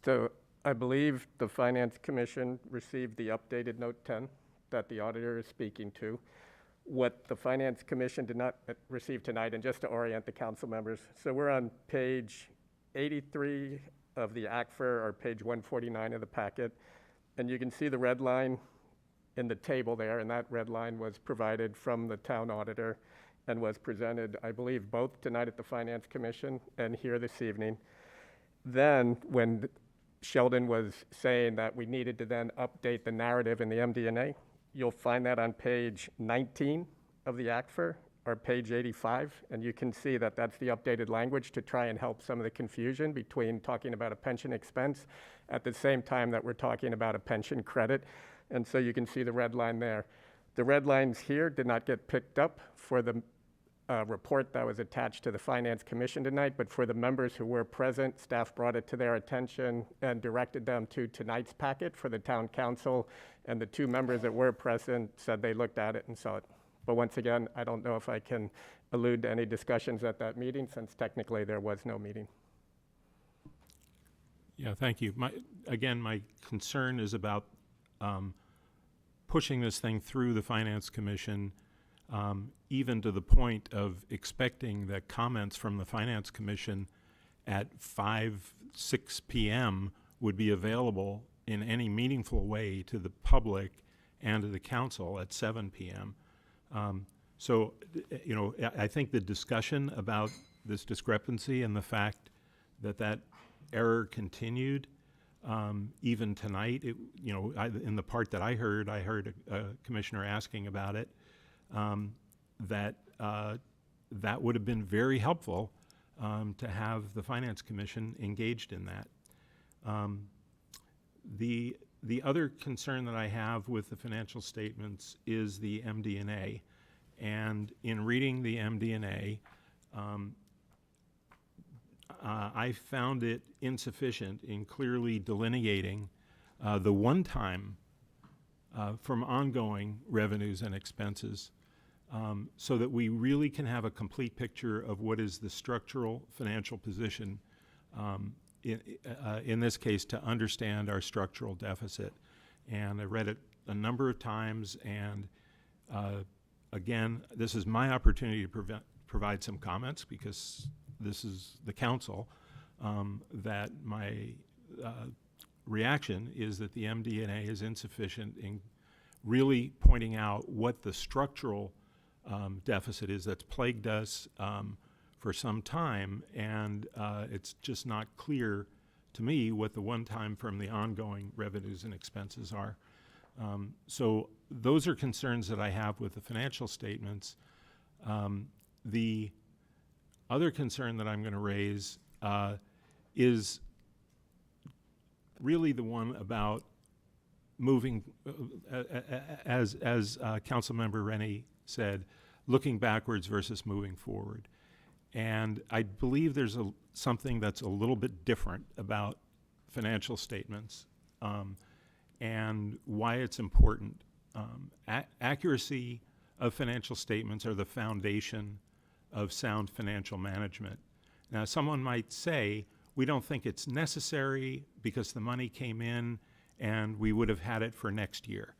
So I believe the Finance Commission received the updated Note 10 that the auditor is speaking to. What the Finance Commission did not receive tonight, and just to orient the council members, so we're on page 83 of the ACFR, or page 149 of the packet, and you can see the red line in the table there, and that red line was provided from the town auditor and was presented, I believe, both tonight at the Finance Commission and here this evening. Then when Sheldon was saying that we needed to then update the narrative in the MD&A, you'll find that on page 19 of the ACFR are page 85, and you can see that that's the updated language to try and help some of the confusion between talking about a pension expense at the same time that we're talking about a pension credit. And so you can see the red line there. The red lines here did not get picked up for the report that was attached to the Finance Commission tonight, but for the members who were present, staff brought it to their attention and directed them to tonight's packet for the town council, and the two members that were present said they looked at it and saw it. But once again, I don't know if I can allude to any discussions at that meeting, since technically there was no meeting. Yeah, thank you. Again, my concern is about pushing this thing through the Finance Commission, even to the point of expecting that comments from the Finance Commission at 6 p.m. would be available in any meaningful way to the public and to the council at 7 p.m. So, you know, I think the discussion about this discrepancy and the fact that that error continued even tonight, you know, in the part that I heard a commissioner asking about it, that would have been very helpful to have the Finance Commission engaged in that. The other concern that I have with the financial statements is the MD&A. And in reading the MD&A, I found it insufficient in clearly delineating the one-time from ongoing revenues and expenses, so that we really can have a complete picture of what is the structural financial position, in this case, to understand our structural deficit. And I read it a number of times, and again, this is my opportunity to provide some comments, because this is the council, that my reaction is that the MD&A is insufficient in really pointing out what the structural deficit is that's plagued us for some time, and it's just not clear to me what the one-time from the ongoing revenues and expenses are. So those are concerns that I have with the financial statements. The other concern that I'm going to raise is really the one about moving, as Councilmember Rennie said, looking backwards versus moving forward. And I believe there's something that's a little bit different about financial statements and why it's important. Accuracy of financial statements are the foundation of sound financial management. Now, someone might say, we don't think it's necessary because the money came in and we would have had it for next year.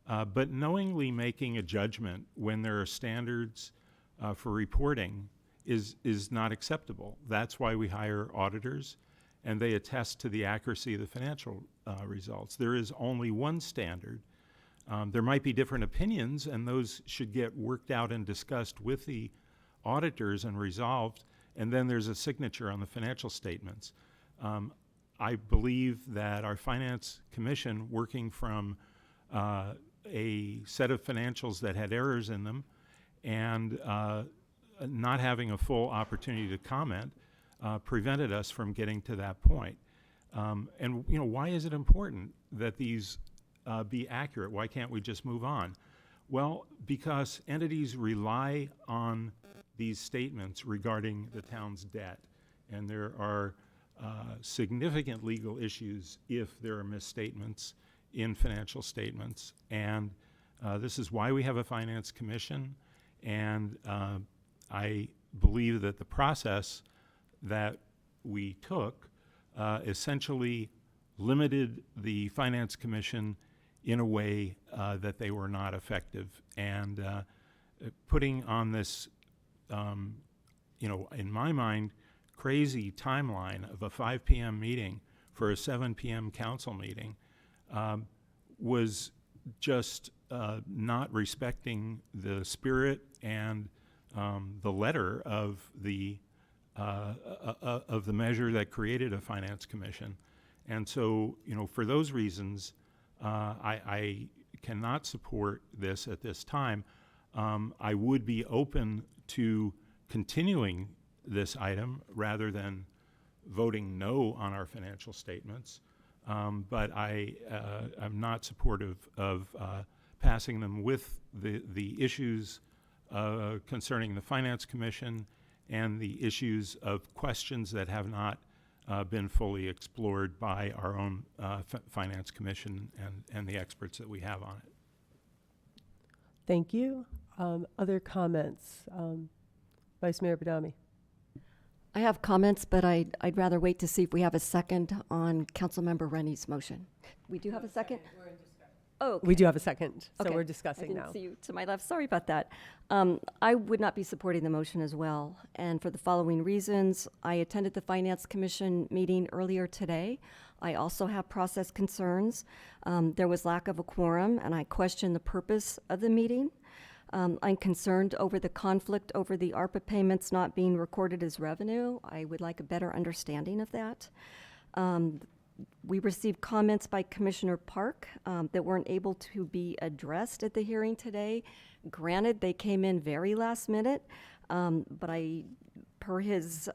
But knowingly making a judgment when there are standards for reporting is not acceptable. That's why we hire auditors, and they attest to the accuracy of the financial results. There is only one standard. There might be different opinions, and those should get worked out and discussed with the auditors and resolved, and then there's a signature on the financial statements. I believe that our Finance Commission, working from a set of financials that had errors in them and not having a full opportunity to comment, prevented us from getting to that point. And you know, why is it important that these be accurate? Why can't we just move on? Well, because entities rely on these statements regarding the town's debt, and there are significant legal issues if there are misstatements in financial statements. And this is why we have a Finance Commission, and I believe that the process that we took essentially limited the Finance Commission in a way that they were not effective. And putting on this, you know, in my mind, crazy timeline of a 5 p.m. meeting for a 7 p.m. council meeting was just not respecting the spirit and the letter of the measure that created a Finance Commission. And so, you know, for those reasons, I cannot support this at this time. I would be open to continuing this item rather than voting no on our financial statements. But I'm not supportive of passing them with the issues concerning the Finance Commission and the issues of questions that have not been fully explored by our own Finance Commission and the experts that we have on it. Thank you. Other comments? Vice Mayor Badami. I have comments, but I'd rather wait to see if we have a second on Councilmember Rennie's motion. We do have a second? Oh, okay. We do have a second, so Okay. we're discussing I didn't now. see you to my left. Sorry about that. I would not be supporting the motion as well, and for the following reasons. I attended the Finance Commission meeting earlier today. I also have process concerns. There was lack of a quorum, and I question the purpose of the meeting. I'm concerned over the conflict over the ARPA payments not being recorded as revenue. I would like a better understanding of that. We received comments by Commissioner Park that weren't able to be addressed at the hearing today. Granted, they came in very last minute, but per his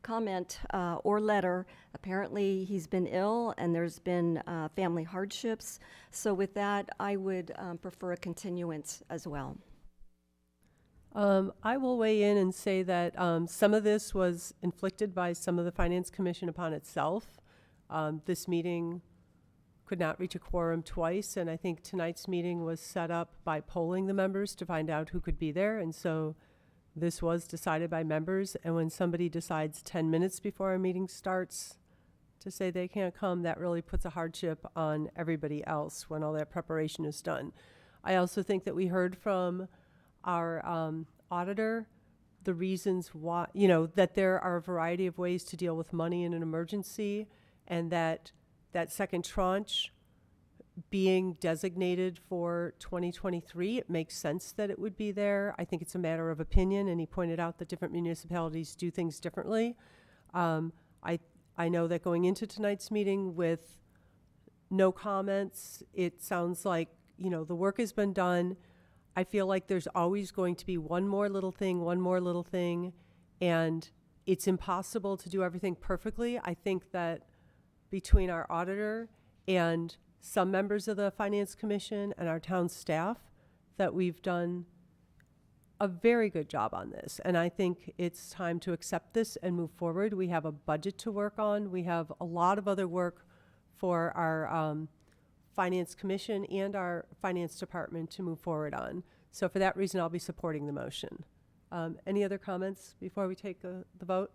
comment or letter, apparently he's been ill and there's been family hardships. So with that, I would prefer a continuance as well. I will weigh in and say that some of this was inflicted by some of the Finance Commission upon itself. This meeting could not reach a quorum twice, and I think tonight's meeting was set up by polling the members to find out who could be there, and so this was decided by members. And when somebody decides 10 minutes before a meeting starts to say they can't come, that really puts a hardship on everybody else when all that preparation is done. I also think that we heard from our auditor the reasons why, that there are a variety of ways to deal with money in an emergency, and that second tranche being designated for 2023, it makes sense that it would be there. I think it's a matter of opinion, and he pointed out that different municipalities do things differently. I know that going into tonight's meeting with no comments, it sounds like, the work has been done. I feel like there's always going to be one more little thing, and it's impossible to do everything perfectly. I think that between our auditor and some members of the Finance Commission and our town staff, that we've done a very good job on this. And I think it's time to accept this and move forward. We have a budget to work on. We have a lot of other work for our Finance Commission and our Finance Department to move forward on. So for that reason, I'll be supporting the motion. Any other comments before we take the vote?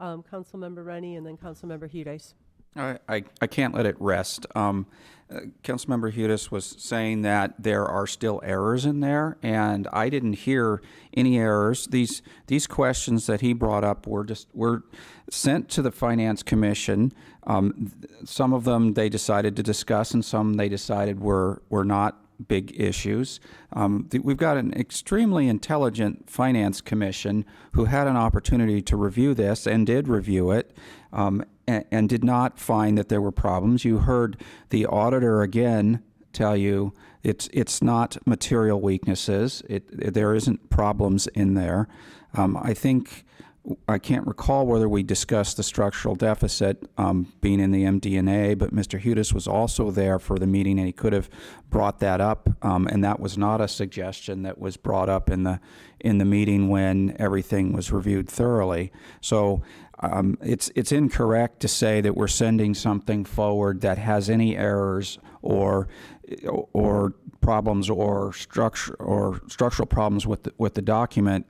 Councilmember Rennie and then Councilmember Hudice. I can't let it rest. Councilmember Hudice was saying that there are still errors in there, and I didn't hear any errors. These questions that he brought up were sent to the Finance Commission. Some of them they decided to discuss, and some they decided were not big issues. We've got an extremely intelligent Finance Commission who had an opportunity to review this and did review it. And did not find that there were problems. You heard the auditor again tell you it's not material weaknesses. There isn't problems in there. I can't recall whether we discussed the structural deficit being in the MD&A, but Mr. Hudice was also there for the meeting, and he could have brought that up. And that was not a suggestion that was brought up in the meeting when everything was reviewed thoroughly. So it's incorrect to say that we're sending something forward that has any errors or problems or structural problems with the document,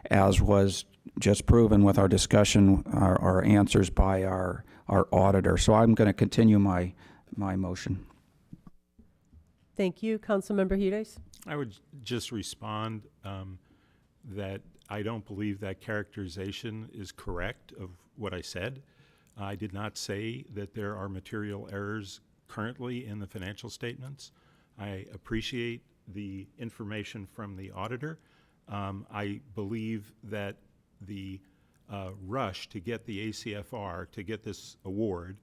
as was just proven with our discussion, our answers by our auditor. So I'm going to continue my motion. Thank you. Councilmember Hudice. I would just respond that I don't believe that characterization is correct of what I said. I did not say that there are material errors currently in the financial statements. I appreciate the information from the auditor. I believe that the rush to get the ACFR, to get this award,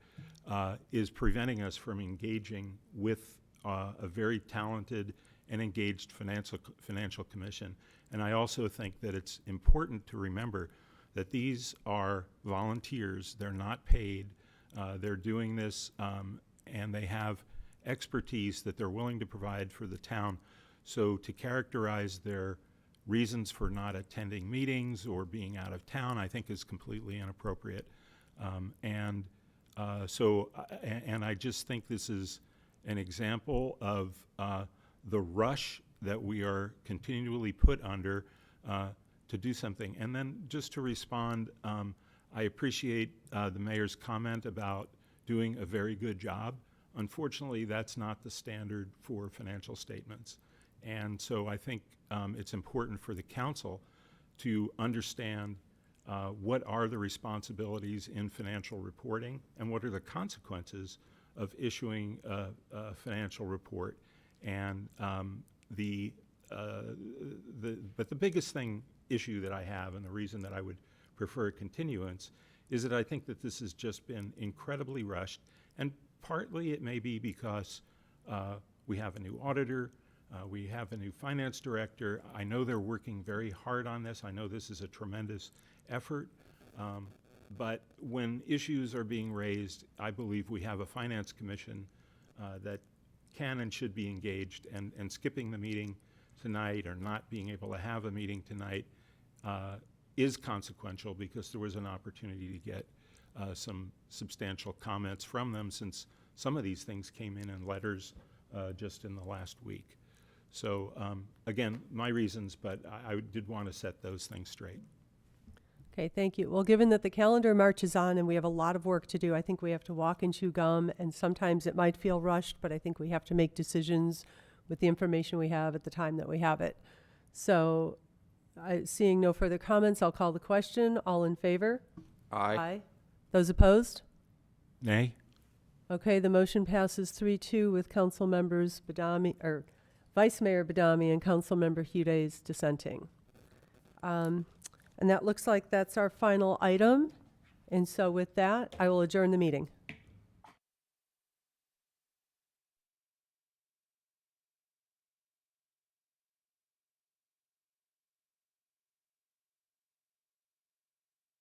is preventing us from engaging with a very talented an engaged financial commission. And I also think that it's important to remember that these are volunteers. They're not paid. They're doing this, and they have expertise that they're willing to provide for the town. So to characterize their reasons for not attending meetings or being out of town, I think is completely inappropriate. And I just think this is an example of the rush that we are continually put under to do something. And then just to respond, I appreciate the mayor's comment about doing a very good job. Unfortunately, that's not the standard for financial statements. And so I think it's important for the council to understand what are the responsibilities in financial reporting and what are the consequences of issuing a financial report. And but the biggest issue that I have, and the reason that I would prefer a continuance, is that I think that this has just been incredibly rushed. And partly it may be because we have a new auditor, we have a new finance director. I know they're working very hard on this. I know this is a tremendous effort. But when issues are being raised, I believe we have a finance commission that can and should be engaged, and skipping the meeting tonight or not being able to have a meeting tonight is consequential, because there was an opportunity to get some substantial comments from them, since some of these things came in letters just in the last week. So again, my reasons, but I did want to set those things straight. Okay, thank you. Well, given that the calendar marches on and we have a lot of work to do, I think we have to walk and chew gum, and sometimes it might feel rushed, but I think we have to make decisions with the information we have at the time that we have it. So, seeing no further comments, I'll call the question. All in favor? Aye. Those opposed? Nay? Okay, the motion passes 3-2 with Council Members Badami, or Vice Mayor Badami and Council Member Hudes dissenting. And that looks like that's our final item. And so with that, I will adjourn the meeting.